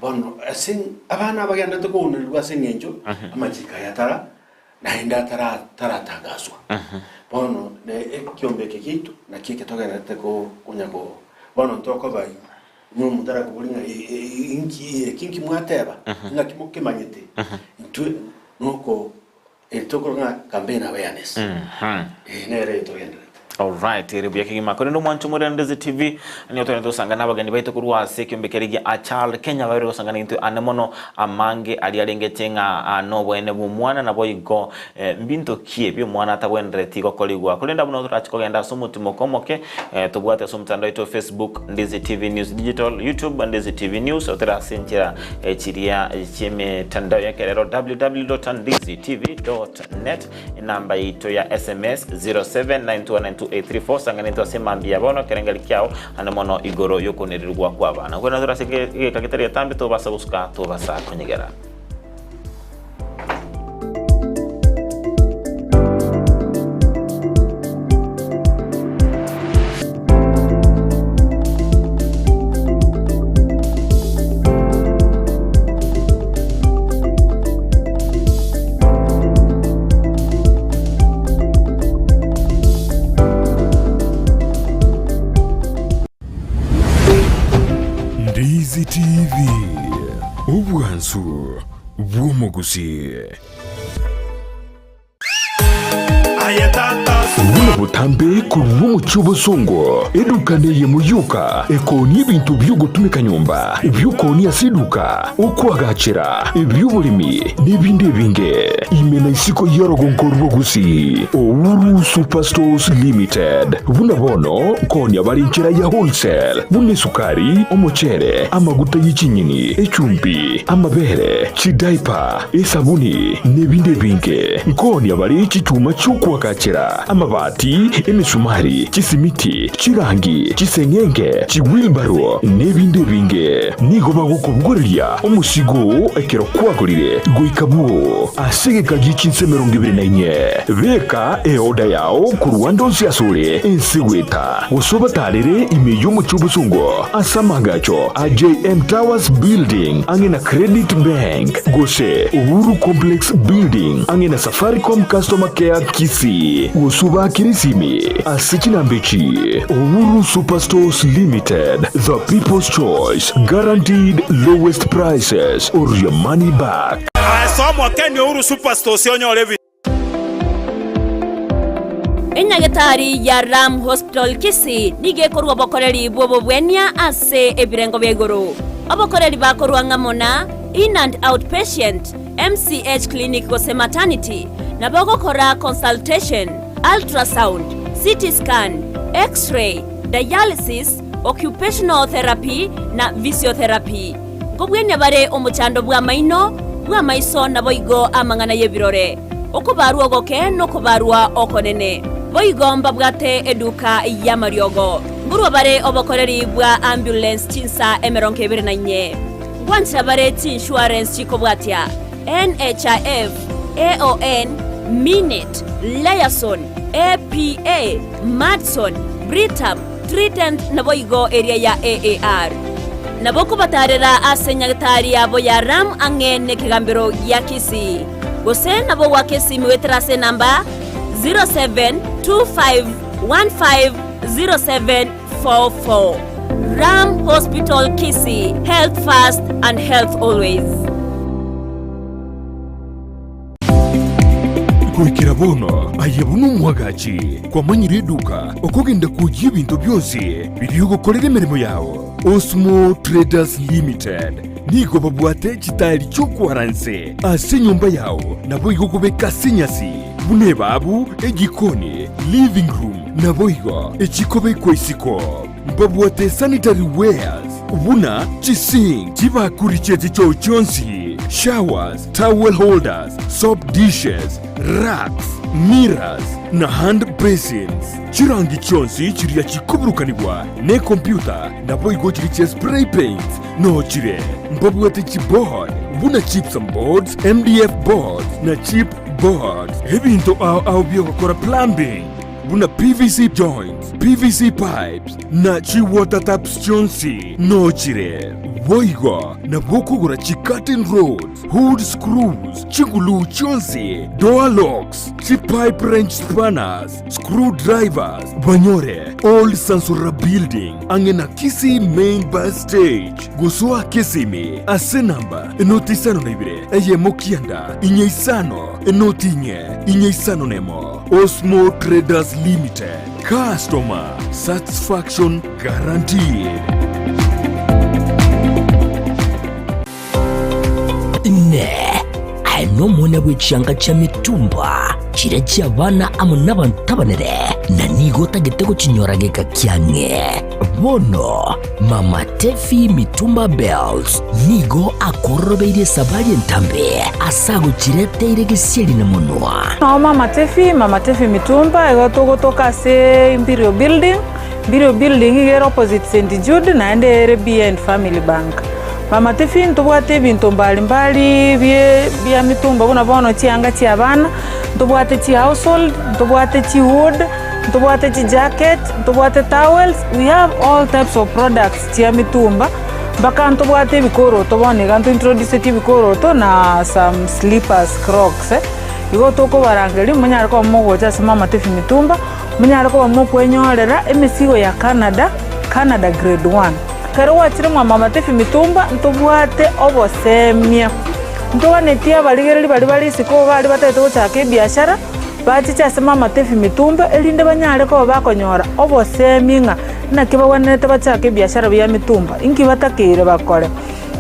D: bono asin abana bagenda tukunirwa singenjo amachika yatara na inda tara tagaswa bono ne ekyombeke kitu na kike togena teko kunyago bono ntoko bai mutara kubulinga kinki mwateba nga kimoke manyete ntwe noko etoko nga campaign awareness nere togenda.
B: Alright, ribuya kigima kono mwanchu murendeze TV ni otone sangana bagani baito kurwa sekyombekerege a Charles Kenya bayiro sangana into anemono amange ali alengetenga no bwene bumwana na boyigo mbinto kie byo mwana atabwendere tiko koligwa kulenda buno turachiko genda sumutimo komoke tubwate sumutando ito Facebook Ndizi TV News Digital, YouTube Ndizi TV News otera senchira chiria chime tandao yake rero www.ndizitv.net namba ito ya SMS 079292 sangana into semambia bono kerengali kyao anamono igoro yoko nerirwa kwa bana kwena turasike kakitari tambe to basa buska to basa konyegera.
A: Ndizi TV Ubwansu Bwumugusi
E: Ayatata
A: Ubuna butambe kuruwa muchubo songo. Edukane ye muyuka. Ekoni ibintu byugutumika nyumba. Byukoni asiduka. Okwagachira. Ebyubulimi. Nebinde binge. Imena isiko yorogonkorwa gusi. Owuru Superstores Limited. Buna bono koni abarinchira ya wholesale. Bune sukari, omochere, amaguta y'ikinyini, echumbi, amabere, chidaipa, esabuni, nebinde binge. Koni abari chichuma chukwakachira. Amabati, emisumari, chisimiti, chirangi, chisengenge, chiwilbaro, nebinde binge. Nigoba gukubugurira omusigo ekero kwagurire goikabuo asegeka gichinse 24 beka eoda yao ku Rwanda osiasure ensiweta usobatarire imeyo mu cyubusungo asamagacho AJM Towers Building angena Credit Bank gose Uhuru Complex Building angena Safaricom Customer Care Kisi usuba kirisimi asikinambechi Uhuru Superstores Limited, the people's choice, guaranteed lowest prices or your money back.
E: Asomo Kenya Uhuru Superstores yonyorevi.
F: Enyagetari ya Ram Hospital Kisi nige korwa bokoreri bobo bwenya ase ebirengo begoro. Abokoreri bakorwa ngamona in and outpatient, MCH clinic gose maternity, na bogokora consultation, ultrasound, CT scan, X-ray, dialysis, occupational therapy na physiotherapy. Gobwenya bare omuchando bwa maino, bwa maiso na boigo amangana yebirore. Okubarwa goke no kubarwa okonene. Boigo mbabwate eduka ya mariogo. Ngurwa bare obokoreri bwa ambulance chinsa emeronke birinanye. Wancha bare insurance chikobwatia. NHIF, AON, Minute, Liason, APA, Madson, Britam, Trident na boigo area ya AAR. Naboko batarera asenyagatari abo ya Ram angene kigambiro ya Kisi. Gose nabo wakesi mwetrase namba 0725150744. Ram Hospital Kisi. Health first and health always.
A: Kuikira bono ayabunu mwagachi kwa manyire duka okogenda kujya ibintu byose biriyo gukorera imirimo yawo. Osmo Traders Limited nigo babwate kitari cyo kwaranse ase nyumba yawo nabo igokubeka sinyasi bune babu egikoni living room nabo igo ekikobe kwesiko babwate sanitary wares ubuna chising chibakurichete cyo cyonsi showers, towel holders, soap dishes, racks, mirrors na hand basins. Chirangi chonsi chiriya chikuburukanibwa ne computer na boigo chiriche spray paints no chire mbabwate chipboard buna chips and boards, MDF boards na chip boards. Ebinto au byo gukora plumbing buna PVC joints, PVC pipes na chi water taps chonsi no chire boigo na bokugura chi curtain rods, hood screws, chingulu chonsi, door locks, chi pipe wrench spanners, screwdrivers. Banyore Old Sansura Building angena Kisi main bus stage gusua Kisimi ase namba enotisano nebire eye mokianda inyeisano enotinye inyeisano nemo. Osmo Traders Limited, customer satisfaction guaranteed.
G: Aino mwana bw'ekyanga kya mitumba kira ky'abaana amu n'abantu tabanere na nigo tagitego kinyorageka kyange bono Mama Tefi Mitumba Bells nigo akorobeire sabali entambe asago kireteire gisieri na munwa.
H: Mama Tefi Mitumba egotogotoka se Imperial Building igero opposite St. Jude na ende RBN Family Bank. Mama Tefi ntubwate bintu mbalimbali bya mitumba buna bono cyanga cy'abana, ntubwate ci household, ntubwate ci wood, ntubwate ci jacket, ntubwate towels. We have all types of products cia mitumba. Baka ntubwate bikoro tubone gantu introduce ti bikoro to na some slippers, crocs. Igo toko barangeli munyara ko mogo cha Mama Tefi Mitumba, munyara ko mo kwenyorera emisigo ya Canada grade 1. Karo wachire Mama Tefi Mitumba ntubwate obosemia. Ntubane tia baligereri bali siko bali batete gochaka biashara bachicha ase Mama Tefi Mitumba elinde banyare ko bakonyora oboseminga na kibawanete bachake biashara bya mitumba inki batakire bakore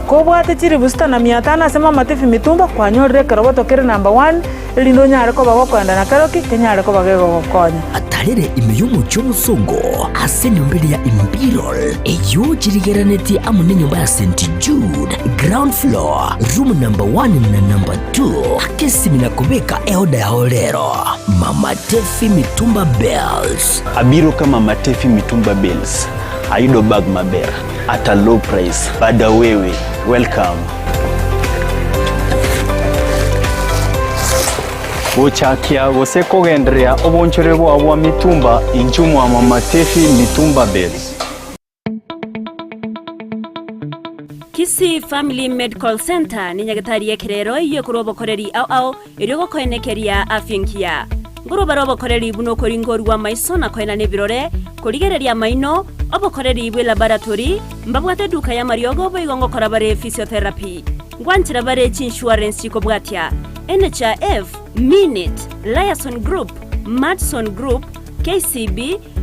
H: ko bwate chiri busta na 500 ase Mama Tefi Mitumba kwanyorere karoboto kere number 1 elindo nyare ko bagokwenda na karoki kenyare ko bagego gokonya
G: atarere imeyumu cy'omusongo ase nyombere ya Imperial eyo chirigeraneti amune nyumba ya St. Jude ground floor room number 1 na number 2 akesimina kubeka eoda ya olero Mama Tefi Mitumba Bells
I: abiro kama Mama Tefi Mitumba Bells ayudo bag maber at a low price bada wewe welcome Bochakia gose kogenderea obonchore bwa mitumba inchumu wa Mama Tefi Mitumba Bells
F: Kisii Family Medical Center ni nyagatari ya kirero iyo kurobo koreri au iryo koenekeria afyenkia nguruba robo koreri buno koringorwa maiso na koena nebirore kurigereria maino obokoreri bwe laboratory mbabwate duka ya mariogo boigongo korabare physiotherapy ngwanchira bare insurance ko bwatia NHIF Minute Liaison Group Madson Group KCB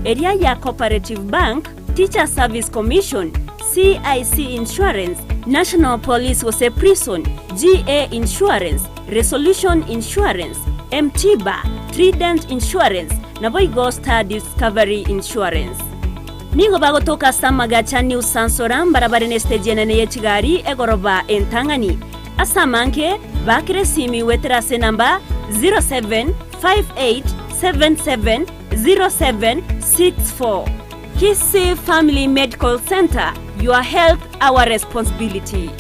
F: area ya Cooperative Bank Teacher Service Commission CIC Insurance National Police wase Prison GA Insurance Resolution Insurance MTBA Trident Insurance na Boigo Star Discovery Insurance Nigo bagotoka Samagacha New Sansoram barabara stage nene ye Kigali egoroba entangani asamanke bakire simi weterase namba 0758770764 Kisii Family Medical Center, your health our responsibility.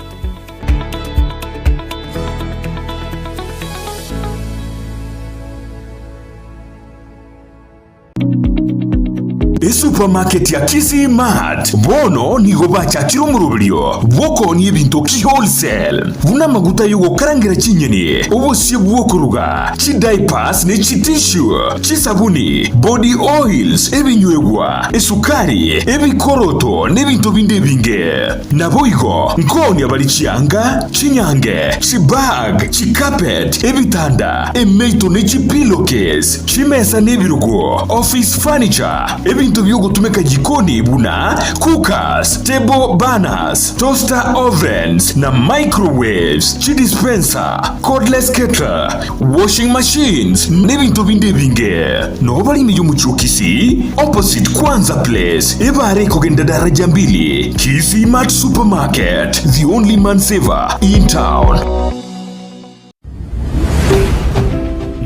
A: Supermarket ya Kisii Mart bono nigo bachakira umurubiryo bwoko ni ibintu ki wholesale buna maguta yugo karangira chinyeni ubusye bwokuruga chi diapers ne chi tissue chi sabuni body oils ebinywegwa esukari ebikoroto n'ebintu binde binge naboigo nkoni abalichianga chinyange chi bag chi carpet ebitanda emeito ne chi pillowcase chi mesa n'ebirugo office furniture ebintu byo gutumeka jikoni buna cookers, table burners, toaster ovens na microwaves, chi dispenser, cordless kettle, washing machines n'ebintu binde binge no bali mu mucho Kisii opposite Kwanza Place ebare kugenda daraja mbili Kisii Mart Supermarket, the only man saver in town.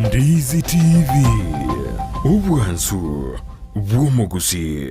A: Ndizi TV ubwansu bw'omuguzi.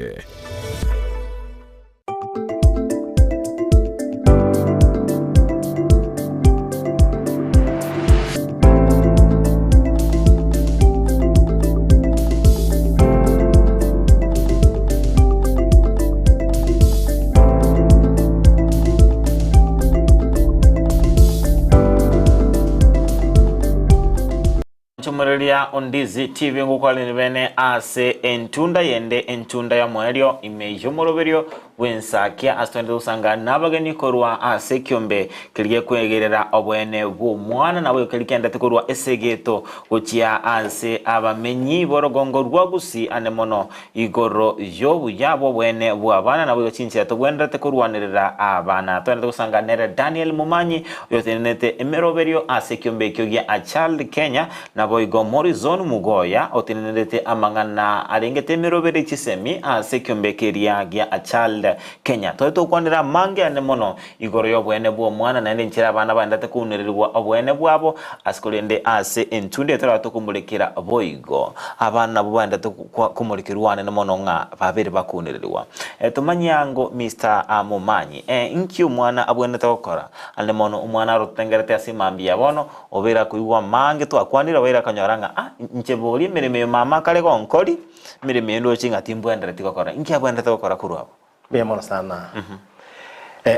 B: Chumurelia Ondizi TV ngukwalini bene ase entunda yende entunda ya mweryo imejo moroberio wensakia astwende usanga nabageni korwa ase kyombe kilige kwegerera obwene bwo mwana nawe kilikenda tekorwa esegeto gochia ase abamenyi borogongo rwagusi anemono igoro yobu yabo bwene bwa bana nawe chinchia to bwenda tekorwanirira abana twende usanga nere Daniel Mumanyi yotenete emeroberio ase kyombe kyogia achal Kenya na boigo Morizon Mugoya otenete amangana arengete merobere chisemi ase kyombe keria gia achal Kenya to kwandira mange anemono igoro yobwene bwo mwana na nchira abana bandate kunirwa obwene bwabo asikolende ase entunde tara tokumulekera boigo abana bandate kumulikirwa anemono nga babere bakunirwa tumanyango Mr. Mumanyi inki umwana abwene tokora anemono umwana rotengerete asimambia bono obera kuigwa mange to akwandira wera kanyoranga ncheboli mirime mama kale gonkori mirime ndo chinga timbwendere tikokora inki abwene tokora kurwabo
C: Bien sana.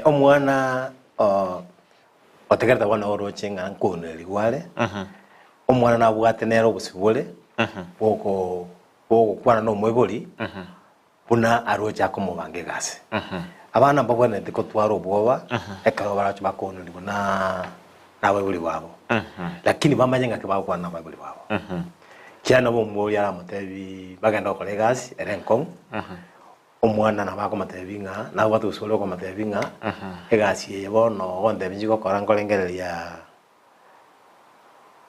C: Omwana otegereza wana orochinga nkone liwale. Omwana na bwate nero busibule. Boko kwana no mweboli. Buna arocha ko mubange gase. Abana babone ndiko twaro bwoba ekaro baracho bakone libona nawe buli wabo. Lakini bamanyenga ke bakwana nawe buli wabo. kiana bomo ya mutebi bagenda okole gasi erenkong omwana na bako mutebi nga na batu solo ko mutebi nga egasi ye bono onde binjigo korangole ngereria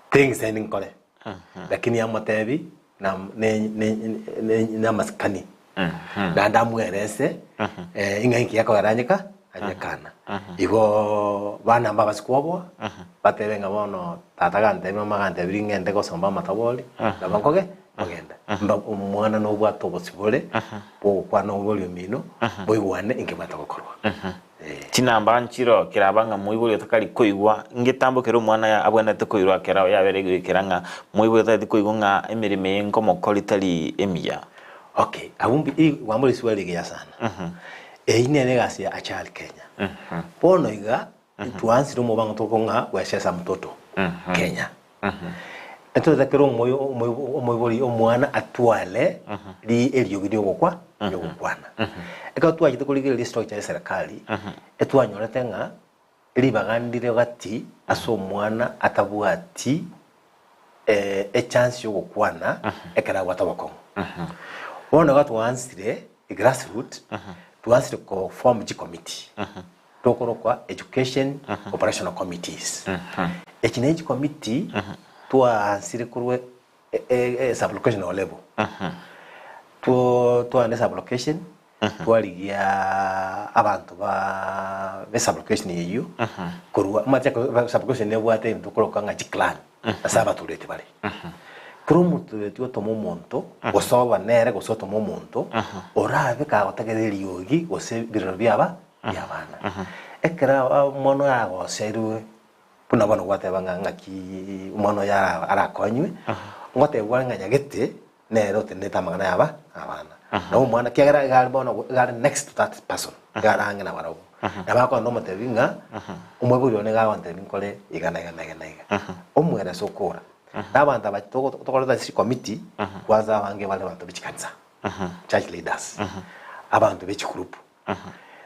C: things ending kole lakini ya mutebi na maskani na ndamwerese inga inki yako garanyika anyekana igo bana mbabasikobwa batebenga bono tatagante mamagante biringende gosomba mataboli nabankoge bagenda umwana no bwato bosibole bo kwana ubulyo mino boigwane inge batagokorwa
B: Chinamba nchiro kirabanga muibuli takali koigwa ngitambukira umwana ya abwana tukoirwa kera yabere gwikiranga muibuli tati koigunga emirime ngomo kolitali emia.
C: Okay, abumbi wambuli swali ya sana. Ine negasi ya achali Kenya. Pono iga tuansi rumo banga tokonga weshesa mtoto Kenya. Ento zakero moyo omwana atwale li elio gidio gokwa yogokwana. Eka tuaje tukuligire structure ya serikali etwanyola tenga libagandire gati aso mwana atabuati chance yogokwana ekara watabako. Ona watu wansire grassroots tuansire ko form committee tokoro kwa education operational committees echinage committee tuansire kurwe sublocation level to ane sublocation tualigia abantu ba sublocation yeyo kurwa matya sublocation ne bwate tokoro kanga clan asaba tulete bale Promuto tu tomo monto, gosoba nere gosoto mo monto, orabe ka gotagereri yogi gose birobiaba yabana. Ekra mono ya goseru puna bano gwate banga ngaki mono ya arakonywe. Ngote wanga nyagete nero teneta mangana yaba abana. No mwana kiagara gal bono gal next to that person. Garanga na waro. Nabako no matevinga umwebulyo ne gawante binkole igana. Omwera sokora. Nabanda batokoleza si committee kwanza bange bale bantu bichikanza church leaders abantu bechikurupu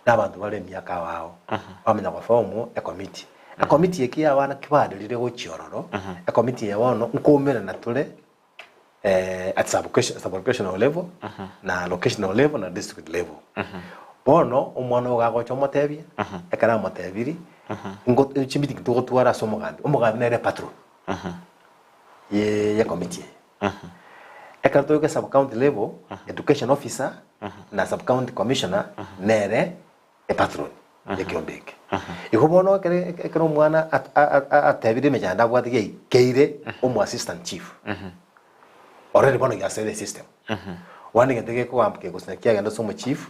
C: nabantu bale myaka wao bamenya kwa fomu a committee yekia abana kibadilire go chiororo a committee ya wono nkomera na tule at sublocational level na locational level na district level bono umwana ogago chomotebia ekara motebiri ngo chimiti kitugo twara somogambi nere patron ya committee. Ekato ke sub county level education officer na sub county commissioner nere e patron ya Kiombeke. Ikobono ekero mwana atebire mejanda bwati keire omu assistant chief. Already bono ya sele system. Wani ngende ko amke ko snakia gando somo chief,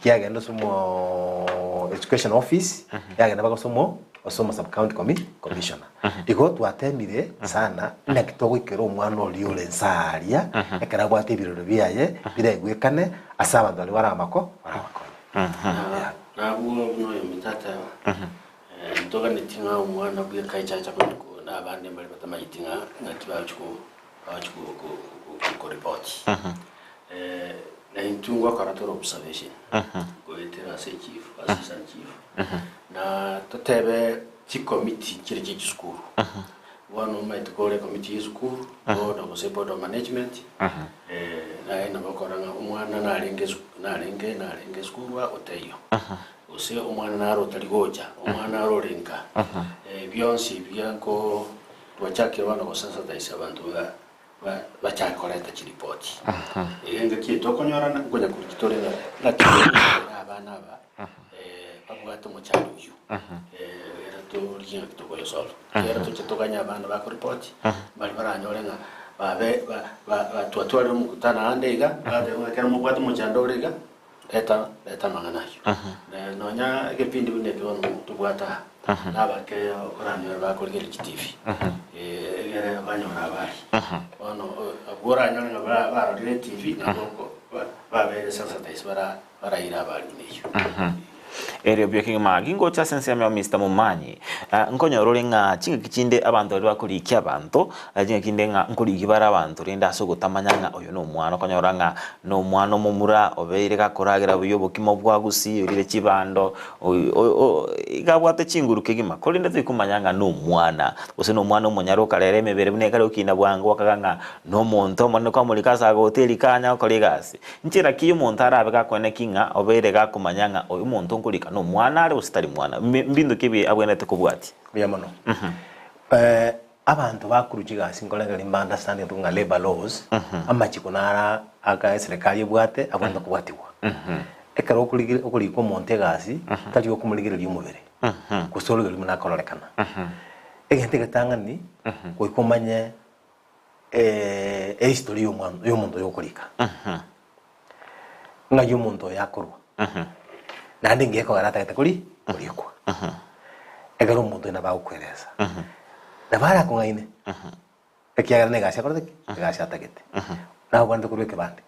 C: kia gando somo education office, ya gando bako somo sub county commissioner. Iko twatemire sana na kitogo ikero mwana oli olensaria ekara bwate biroro biaye biregwekane asaba ndali waramako.
D: Na buo no yomitata ntoga nitinga umwana bwe kaichacha ko na bande bali batama itinga ngatiba chuko ko report na intungwa karato observation ko etera se chief assistant chief na totebe ti committee kiriji school one of my to committee school board of board of management na ina bakoranga umwana na lenge school wa oteyo ose umwana na rotari goja umwana rorenga byonsi byanko twachake wana ko sasa taisa bantu bachakoleta chiripoti enga kitoko nyorana ngoja kukitorera abana abwato muchalo yu era to riya kitoko yosolo era to chitokanya abana ba report bali baranyorenga ba twatwale mukutana andega bakera mubwato muchandorega eta manganayo nonya ekepindi buneke wono tubwata nabake okoranyo bakorigera TV egere banyora bari ono agora nyanga bararire TV naboko babere sasa taisbara ira bari neyo
B: ere byoking magingo cha sense ya Mr. Mumanyi nkonyo rolenga chinga kichinde abantu bali bakurikia abantu chinga kinde nga nkurigi bara abantu rinda aso gutamanyanga oyo no mwana konyoranga no mwana mumura obeire gakoragira buyobo kimo bwagusi urire kibando igabwate chinguruke gima kolinda zikumanyanga no mwana use no mwana umunyaro karere mebere bune kare ukina bwango wakaganga no muntu mwana kwa muri kasa hoteli kanya kolegasi nchira kiyo muntu arabe gakwene kinga obeire gakumanyanga oyo muntu nkurika no mwana ari usitari mwana mbindu kibi abwenete kubwati
C: byamono abantu bakurujiga singolenga limba understanding tunga labor laws amachikunara aka serikali yebwate abwanda kubwatiwa ekaro okuliko montegasi tali okumuligirira yumubere kusolo gali munakolekana egente gatangani koikomanye history y'umuntu yokulika nga y'umuntu yakorwa nandi ngeko garata kuri kurikwa egaro umuntu ina bawukwereza nabara kungaine ekiagara negasi akorete negasi atakete naho bandi kurweke bandi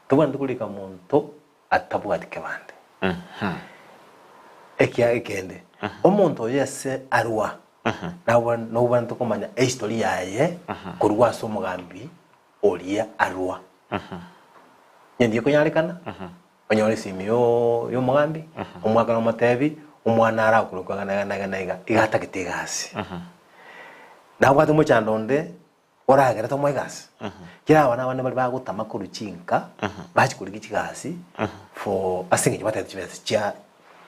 C: tubandi kulika muntu atabwati kebande ekende omuntu yese arwa no bandi kumanya history yaye kurwa so mugambi olia arwa nyendiye kunyalikana onyore simio yo mugambi omwaka no matebi omwana ara kuruka naga igatakitega naho atumo chandonde oragera to moigasi kira wana bali bagutama kuruchinka bachikurigi chigasi for asinge batete chibese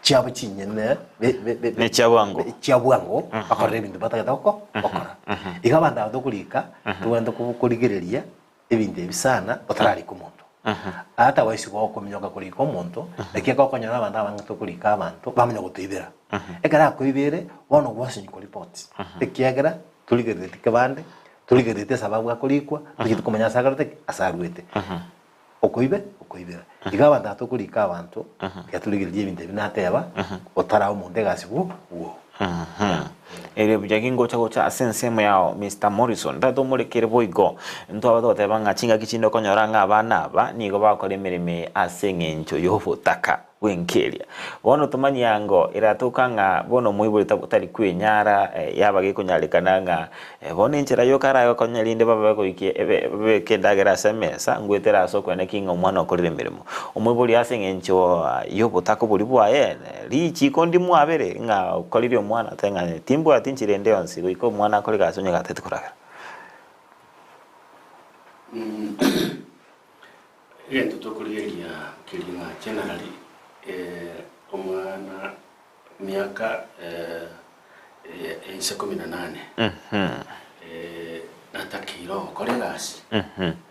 C: chia buchinyene
B: ne chabwango
C: akore bintu batagata ko okora igabanda dokulika tuwenda kukuligereria ebinde bisana otarari ku muntu ata waisi ko kominyoka kuri ko muntu ekeka okonyora abantu abanto kuri ka abantu bamenya gutibira ekara kuibire wono gwasi ko report ekiagera tuligerete kebande tuligerete sababu akolikwa tukitu kumenya sagarete asarwete okoibira igabanda kuri ka abantu yatuligereje ibinde binateba otara umuntu gasi wo ere bujagingo cha asensemo yao Mr. Morrison ndado murekere boigo ndo abadote banga chinga kichindo konyoranga abana aba nigo bakore mirime asengencho yobutaka wenkelia bono tumanyango iratukanga bono muiburi tabutari kwenyara yabage kunyalikana bono inchira yokara konyalinde baba ko iki kendagera semesa ngwetera soko ne kinga umwana okorire mirimo umuiburi asengencho yobutaka buri bwaye lichi kondi mwabere nga okorire umwana tenga timbo atinchire ndeyonsi ko mwana akorega asonye gatete kuragara
D: Gento tokuligeria kilima generally omwana miaka 18 natakiro kolegasi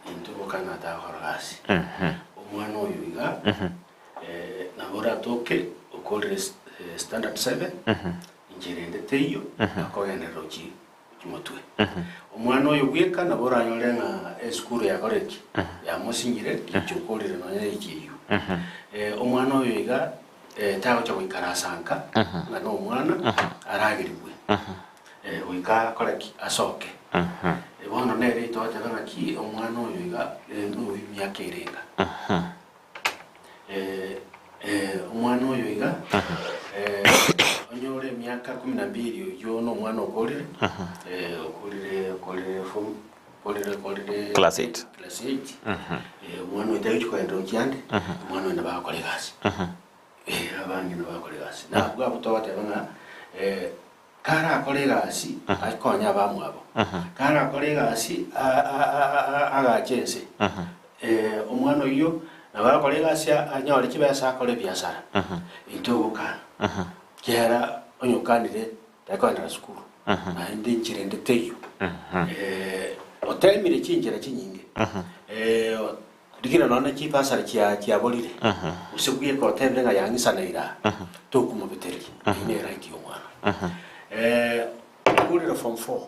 D: intubukana takoragasi omwana oyo iga nabora toke okorere standard 7 injirende teyo akoyenero kimotwe omwana oyo gweka nabora nyolenga school ya koreki ya musingire kichokorire nanya ikiyo omwana oyo iga tago cha wikara sanka ngano omwana aragiribwe wika koreki asoke bono nere itote bana ki omwana oyo iga no myaka irenga omwana oyo iga onyore myaka 12 yo no mwana okorire okorire
B: class 8
D: mwana utayichi kwenda cyande mwana wenda bakore gasi abandi bakore gasi nabwo abutobate bana kara akore gasi akonya bamwabo kara akore gasi agachense omwana oyo nabakore gasi anyore kibesa akore biashara itubuka kera onyokanire takwanda skulu na ndi njirende teyo otemire chinjira chinyinge dikira nona chipasara chia bolire usiguye ko tembe nga yangisana ira to kumubeteri ine ranki omwana kurira from 4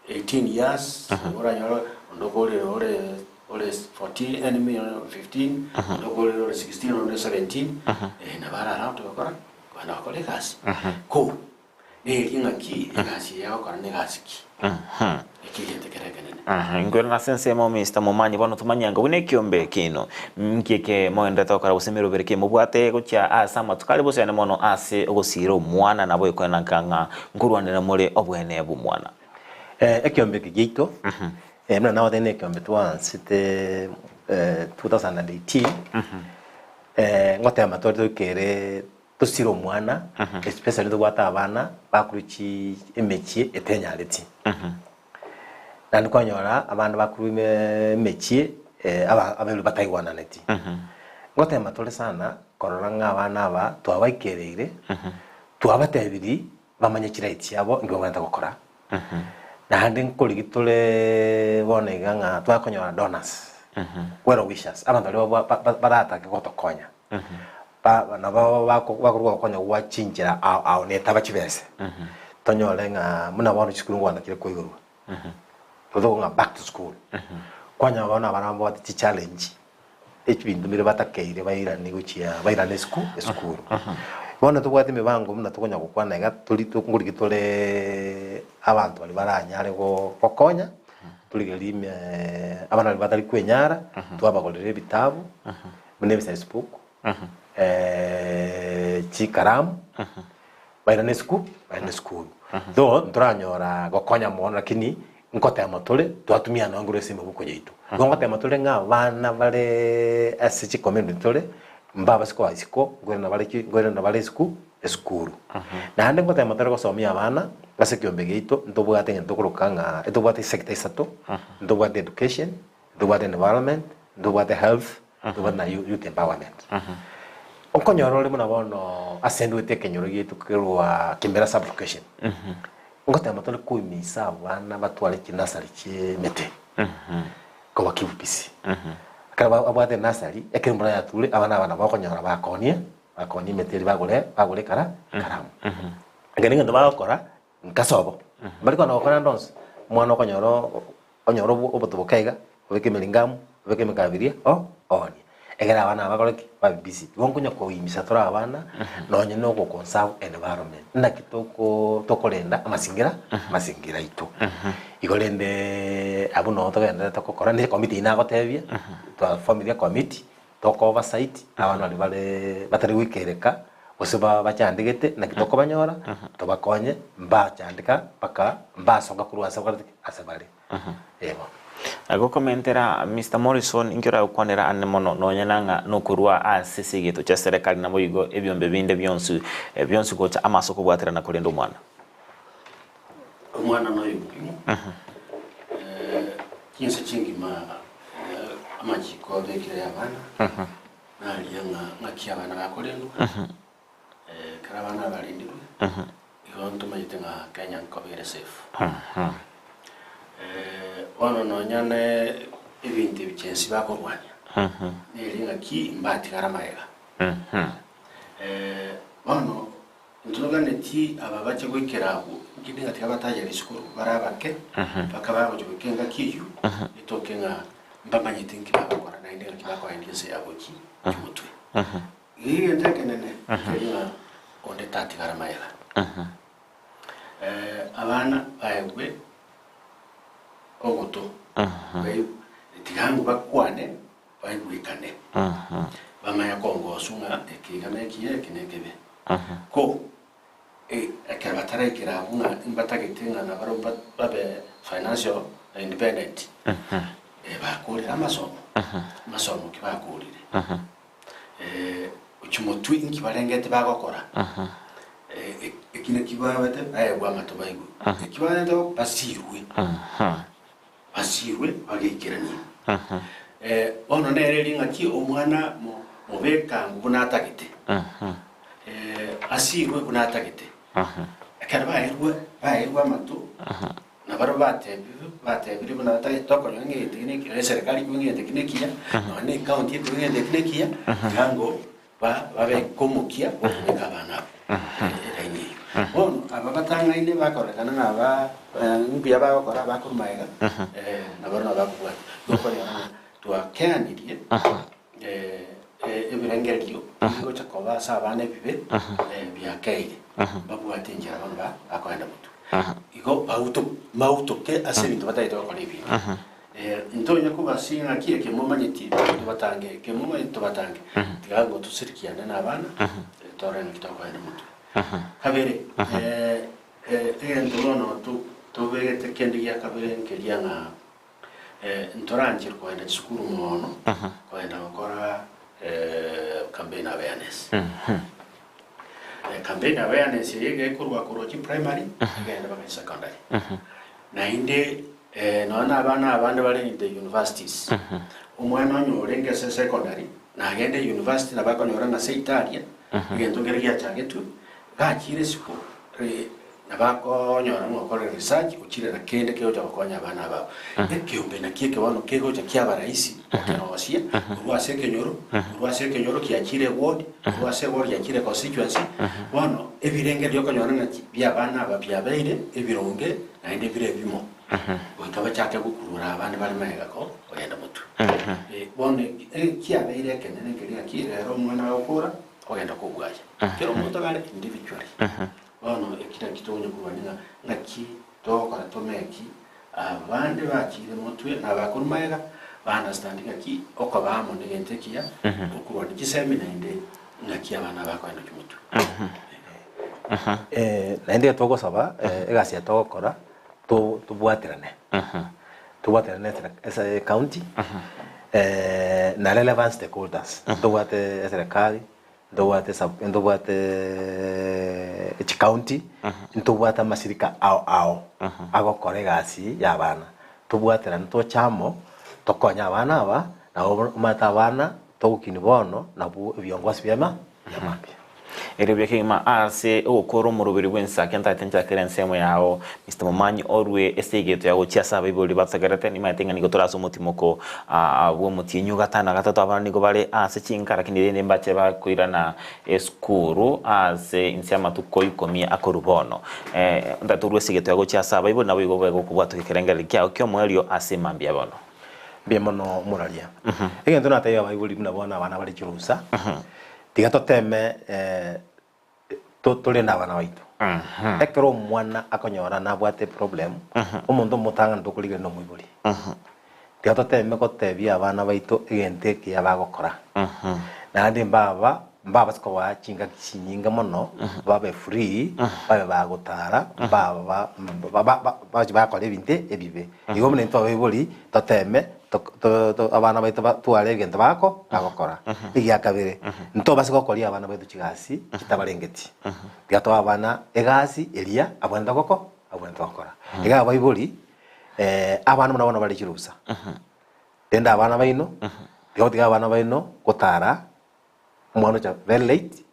D: 18 years ora nyoro ndogore ore 14 enemy 15 ndogore ore 16 ore 17 na bara rato bakora bana kolegasi ko ne ngaki ngasi yao kana ne gasiki ikigete kerekenene
B: ngwera na sense mo Mr. Mumanyi bono tumanyanga wine kiombe kino mkike moende tokara usemero bereke mubwate gucha asama tukali bose mono ase ogosira omwana nabo ikona nkanga ngurwanira muri obwene bumwana
C: ekiombe kigito mna nawo tene ekiombe twansite 2018 ngote amatori kere tusira omwana especially tugwata abana bakuruki emechie etenyaleti nandi kwanyora abantu bakuru emechie abelu bataiwana neti ngote amatori sana korora ng'abana aba twabaikereire twabatebiri bamanye kiraiti yabo ngo bagenda gukora nandi nkurigitule bonega nga twakonyora donors well wishers abantu bali barataka gotokonya nabo bakurwa konya gwachinjira ao neta bakibese tonyole nga muna bono chikuru ngwana kire koiguru todo nga back to school kwanya bona barambo ati challenge ekibindu mbere batakeire bayira ni guchia bayira ne school bona tugwate mibango muna tukonya gukwana ga tuli tukungurigitule abantu bali baranyare gokonya tuligerime abana bali batali kwenyara twabagolere ebitabu mune Facebook chikaramu bayira ne school do nturanyora gokonya mono lakini nkote amatole twatumia na ngure simu buko yitu ngote amatole nga bana bale asichi community tole mbaba siko isiko ngwere na bale school na hande ngote amatole ko somia abana basekiombe gitu ntobwate ntokurukanga etobwate sector isato ntobwate education ntobwate environment ntobwate health ntobwate na youth empowerment okonyorole muna bono asendu tekenyoro gitu kirwa kimbera sublocation ngote amatole kuimisa abana batwale kinasari kimete ko bakibupisi akaba abwate nasari ekirumura yatule abana bakonyora bakonie meteri bagole karamu ngeninga ndo bakora nkasobo bali kona okona ndonse mwana okonyoro obotobokaiga obeke melingamu obeke mekabiria oni egera abana bakoleki babisi gonkunya ko imisa tora abana nonye noko conserve environment na kitoko tokolenda amasingira itu igolende abuno togenda tokokora ne committee ina gotebia to family committee toko oversight abana bali batari wikereka oseba bacyandigete na kitoko banyora to bakonye mbacandika paka mbasonga kurwasa asabale ebo
B: ago komentera Mr. Morrison ingira ukwanera ane mono nonyananga nokurwa asese gitu cha serikali na boyigo ebyombe binde byonsu ko cha amasoko bwatera na kolendo mwana
D: no yuko kinse chingi amachiko bekire abana naliyanga ngakia abana bakolendo karabana balindirwe igonto mayitenga Kenya nkobere safe ono nonyane ibintu bichensi bakorwanya nelinga ki mbati karamaega ono ntuloganeti aba bache gwikeraho ngidinga tikabataje risukuru barabake bakaba bajokenga kiyu itokenga mbamanyite nkibakora na indinga kibakora ndise yaboki kimutwe iyo ndekenene kelinga onde tati karamaega abana bayegwe ogoto bayi tigangu bakwane bayigwikane bamaya kongo sunga ekigame kiye kinegebe ko akabatara ikirabunga imbatagitenga na baro babe financial independent bakurira masomo kibakurire uchimotwi inkibarengete bagokora ekine kibawete ayegwa matobayigo kibarende basirwe bagikirani ono nerelinga ki omwana mubeka ngubunatagite asirwe bunatagite akarba ayirwa matu na baro batebiri bunatagite tokonye tekniki serikali kunye teknikia none county kunye teknikia kango babe komukia okubeka abana ababatanga ine bakorekana naba mbya bakora bakurumaega nabona bakubwa yokorera twakaniriye ebirengeryo ngo chakoba sabane bibe byakeire babwate njira bano akwenda mutu iko mauto ke ase bintu bataito ko libi ntonya kuba singa kie ke momanyiti batange ke momanyito batange tigango tusirikiana n'abana tore nkitoko ene mutu kabere ndolono tu vegete kendi ya kabere nkelia nga ntoranjir ko ene skuru mono ko ene okora campaign awareness campaign awareness yege kurwa kuroki primary genda baka secondary na inde nona abana bali in the universities umwana onyorenge secondary na agende university na bako nyora na seitaria ngento ngeria changetu gachire sipo na bako nyora ngokore research uchire na kende kyo cha konya abana babo ekiombe na kieke wano kego cha kia baraisi okinosia urwase kenyoro kiachire ward urwase ward kiachire constituency wano ebirenge lyoko nyora na bya abana babyabeire ebironge na inde bire bimo Wikaba chake gukurura abandi bali mega ko oyenda mutu bone kiabeire kenene ngeria kirero mwana okura oyenda kugwaje kero mutu gale individually bono ekita kitonye kubaninga ngaki toko atomeki abandi bakire mutwe nabakuru mega understanding aki okabamo negentekia okubona kisemina inde ngaki abana bakwenda kimutu
C: na inde toko saba egasi atokora tubuatirane as a county na relevant stakeholders tubuate serikali tubuate county tubuate masirika ao agokora gasi ya bana tubuatirane to chamo tokonya abana aba na mata abana tokini bono na biongozi byama yamapya
B: Erebya kima ase okoro murubiri wensa kenta tenja kerensemo yao Mr. Momanyi orwe estegeto yago chiasa bibuli batsagarate ni matenga niko toraso mutimoko abo mutinyu gatana gatatu abana niko bale ase chinkara kinire mbache bakwirana eskuru ase insiama tukoikomia akorubono ndaturwe segeto yago chiasa bibuli nabo igo bego kubwato kikerengera kyao kyo mwelio ase mambia bono
C: biemono muralia egento nataya bibuli mnabona abana bali chirusa tiga toteme tole na bana baitu ekero mwana akonyora na bwate problem umuntu mutanga ndukulige no mwibuli tiga toteme ko tebia abana baitu egente ke abagokora na ndi mbaba siko wa chinga kinyinga mono babe free babe bagutara baba bakole binte ebibe igo mne ntwa wibuli toteme abana baitu tuare egente bako agokora igia kabire nto basiko kolia abana baitu chigasi kitabarengeti tigato abana egasi elia abwenda gokora iga baibuli abana muna bali chirusa tenda abana baino tiga abana baino gutara mwana cha very late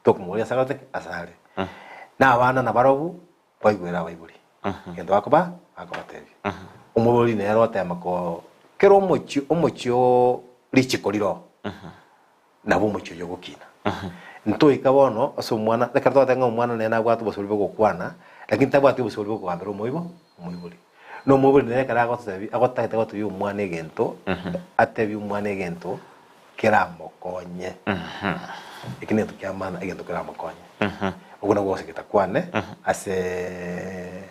C: tokumuri asagate asare na abana na barobu baigwera baibuli ngendo akoba akobatebi umubuli nero atemako kero omochio lichikoliro nabo mochio yogokina nto ikabono aso mwana lekarto tenga mwana nena gwatu bosolbe gokwana lakini tabwati bosolbe gokambero moibuli no moibuli ne kara gotebi agotagete gotu yu mwana egento atebi mwana egento kera mokonye ikine tukiamana egento kera mokonye oguna gose kitakwane ase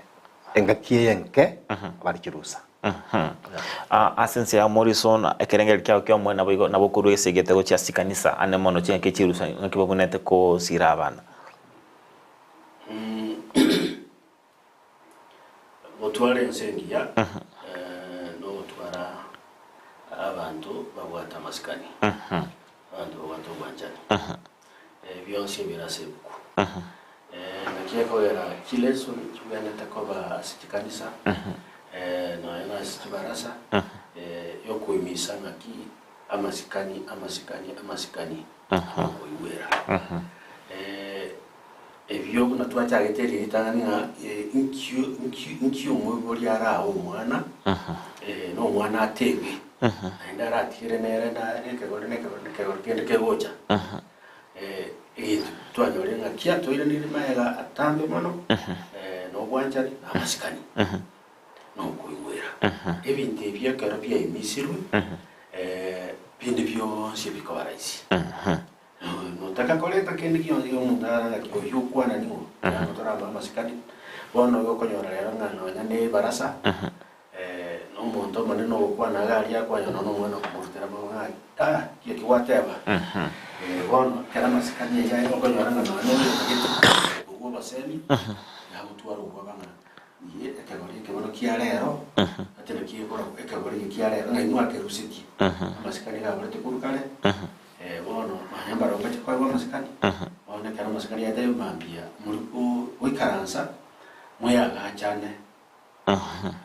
C: engakie yenke bali kirusa asense ya Morrison ekerengel kyao kyo mwana bigo nabokuru esegete go cha sikanisa ane mono chenke chirusa nkibabunete ko sirabana
D: botware nsengia no twara abantu babwata maskani abantu babwata banjani byonse birasebuku nakieko era kileso kibene takoba sikanisa no ena sibarasa yokuimisa ngaki amasikani oiwera ebyo natwachageteri litanga inkyo mwibuli ara omwana no mwana atebe ndara atire nere na nekegorkende kegocha twanyore ngakia toire niri maega atambe mono no bwanjari amasikani no kuiwera ebinte byakara bya imisirwe binde byose bikabaraisi Notaka koleta kendi kionzi mundara kuyukwa na niwo. Notora ba masikani. Bono yo konyora rero ngano nyane barasa. No muntu maneno kwa na gari yakwa yo no mwana kumurutira mwana. Kiwateba. Bono kera masikani ya yo konyora ngano nyane ugo basemi. Ya mutwaro kwa banga. Ye ekagori kebono kiarero. Atelo kiyekora ekagori kiarero ngainwa kerusiti. Masikani ga burete kurukale. Bono mahamba rokache kwa masikani. Bono kera masikani ya dayo mambia. Muriku wikaransa. Moya gachane.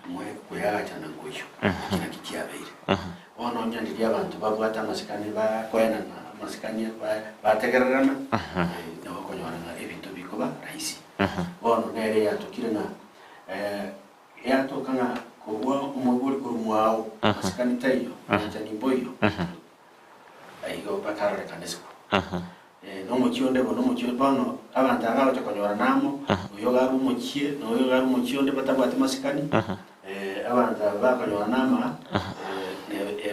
D: Moya kuyagachana ngoyo. Kina kikiabeire. Bono nyandiri abantu babwata masikani ba kwena masikani bategererana. Nawo konyora ebintu bikoba rahisi. Bono nere yatukire na yatokanga kuwa umuguri kurumwao masikani tayo njani boyo. Aigo bakara kanesiko. No muchionde bono abantu abao chakonyora namo uyoga rumuchie no uyoga rumuchionde batabwate masikani. Abantu bakonyora nama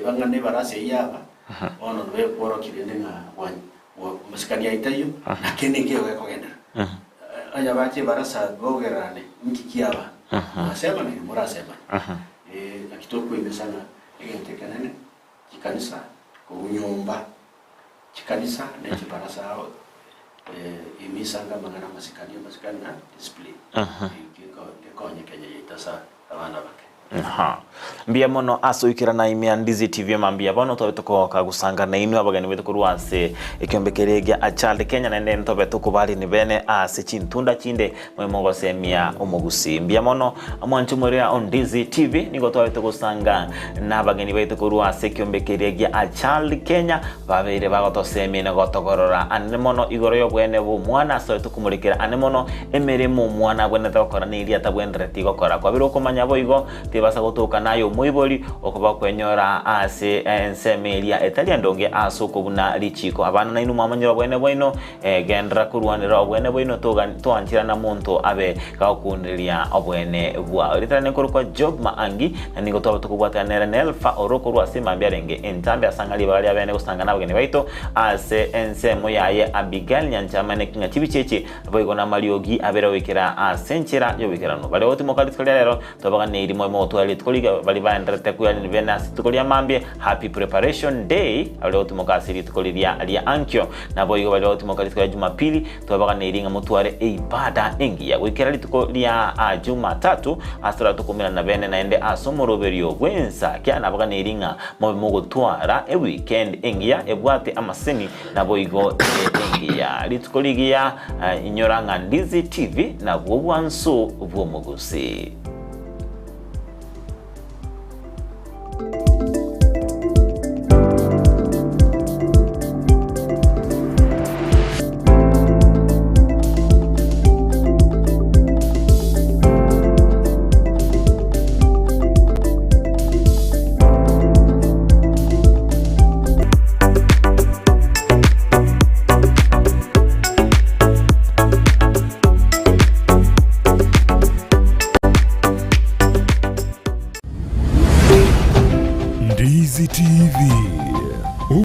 D: bangane barase yaba. Bono be poro kirende nga wani masikani yaitayo nakene ngeo yakogenda. Aya bache barasa bogerane nkikiaba. Nasema ni murasema. Akitoko imesana egente kanene kikanisa kunyumba kikanisa ne kibarasa imisanga mangana masikani na display. Konye Kenya yitasa abana bake.
B: Mbia mono aso ikira na imia Ndizi TV mambia bono tobe tukoka gusanga na inu abagani betu kurwase ikyombekeregia achale Kenya na ndene tobe tukubali ni bene ase chintunda chinde mwemongo semia umugusi mbia mono amwanchumuria on Ndizi TV nigo tobe tukusanga na abagani betu kurwase ikyombekeregia achale Kenya babeire bagotosemi na gotogorora ane mono igoro yo bwene bu mwana so tukumurikira ane mono emeremo mwana bwene tokora ni iria tabwendere tigokora kwa biro kumanya boigo basa gutuka nayo muibori okuba kwenyora ase ensemeria etalia ndonge asuko guna lichiko abana nainu mwamanyira bwene bwino gendra kurwanira bwene bwino twanchira na muntu abe kakundiria obwene bwa ritane kurukwa Job Maangi na ningo toba tukubwata Nelfa oroko rwasima mbyarenge entambe asangali bali abene gusanga nabagene baito ase ensemo yaye Abigail Nyanchamane kinga chibicheche boigo na Mariogi abera wikira asenchira yo wikira no bale otimo kalitkolera rero toba ne irimo twali tukoliga bali baendrete kuya ni Venus tukolia mambie happy preparation day ale otimo kasiri tukoliria alia ankyo na boigo bali otimo kalitwa Jumapili toba ne iringa mutware ibada engia wikira litukolia Jumatatu astra tukumira na bene naende asomoroberio wensa kya nabaga ne iringa mogo twara weekend engia ebwate amaseni na boigo engia litukoligia inyoranga Ndizi TV na bwobwanso bwomugusi.
A: Ndizi TV.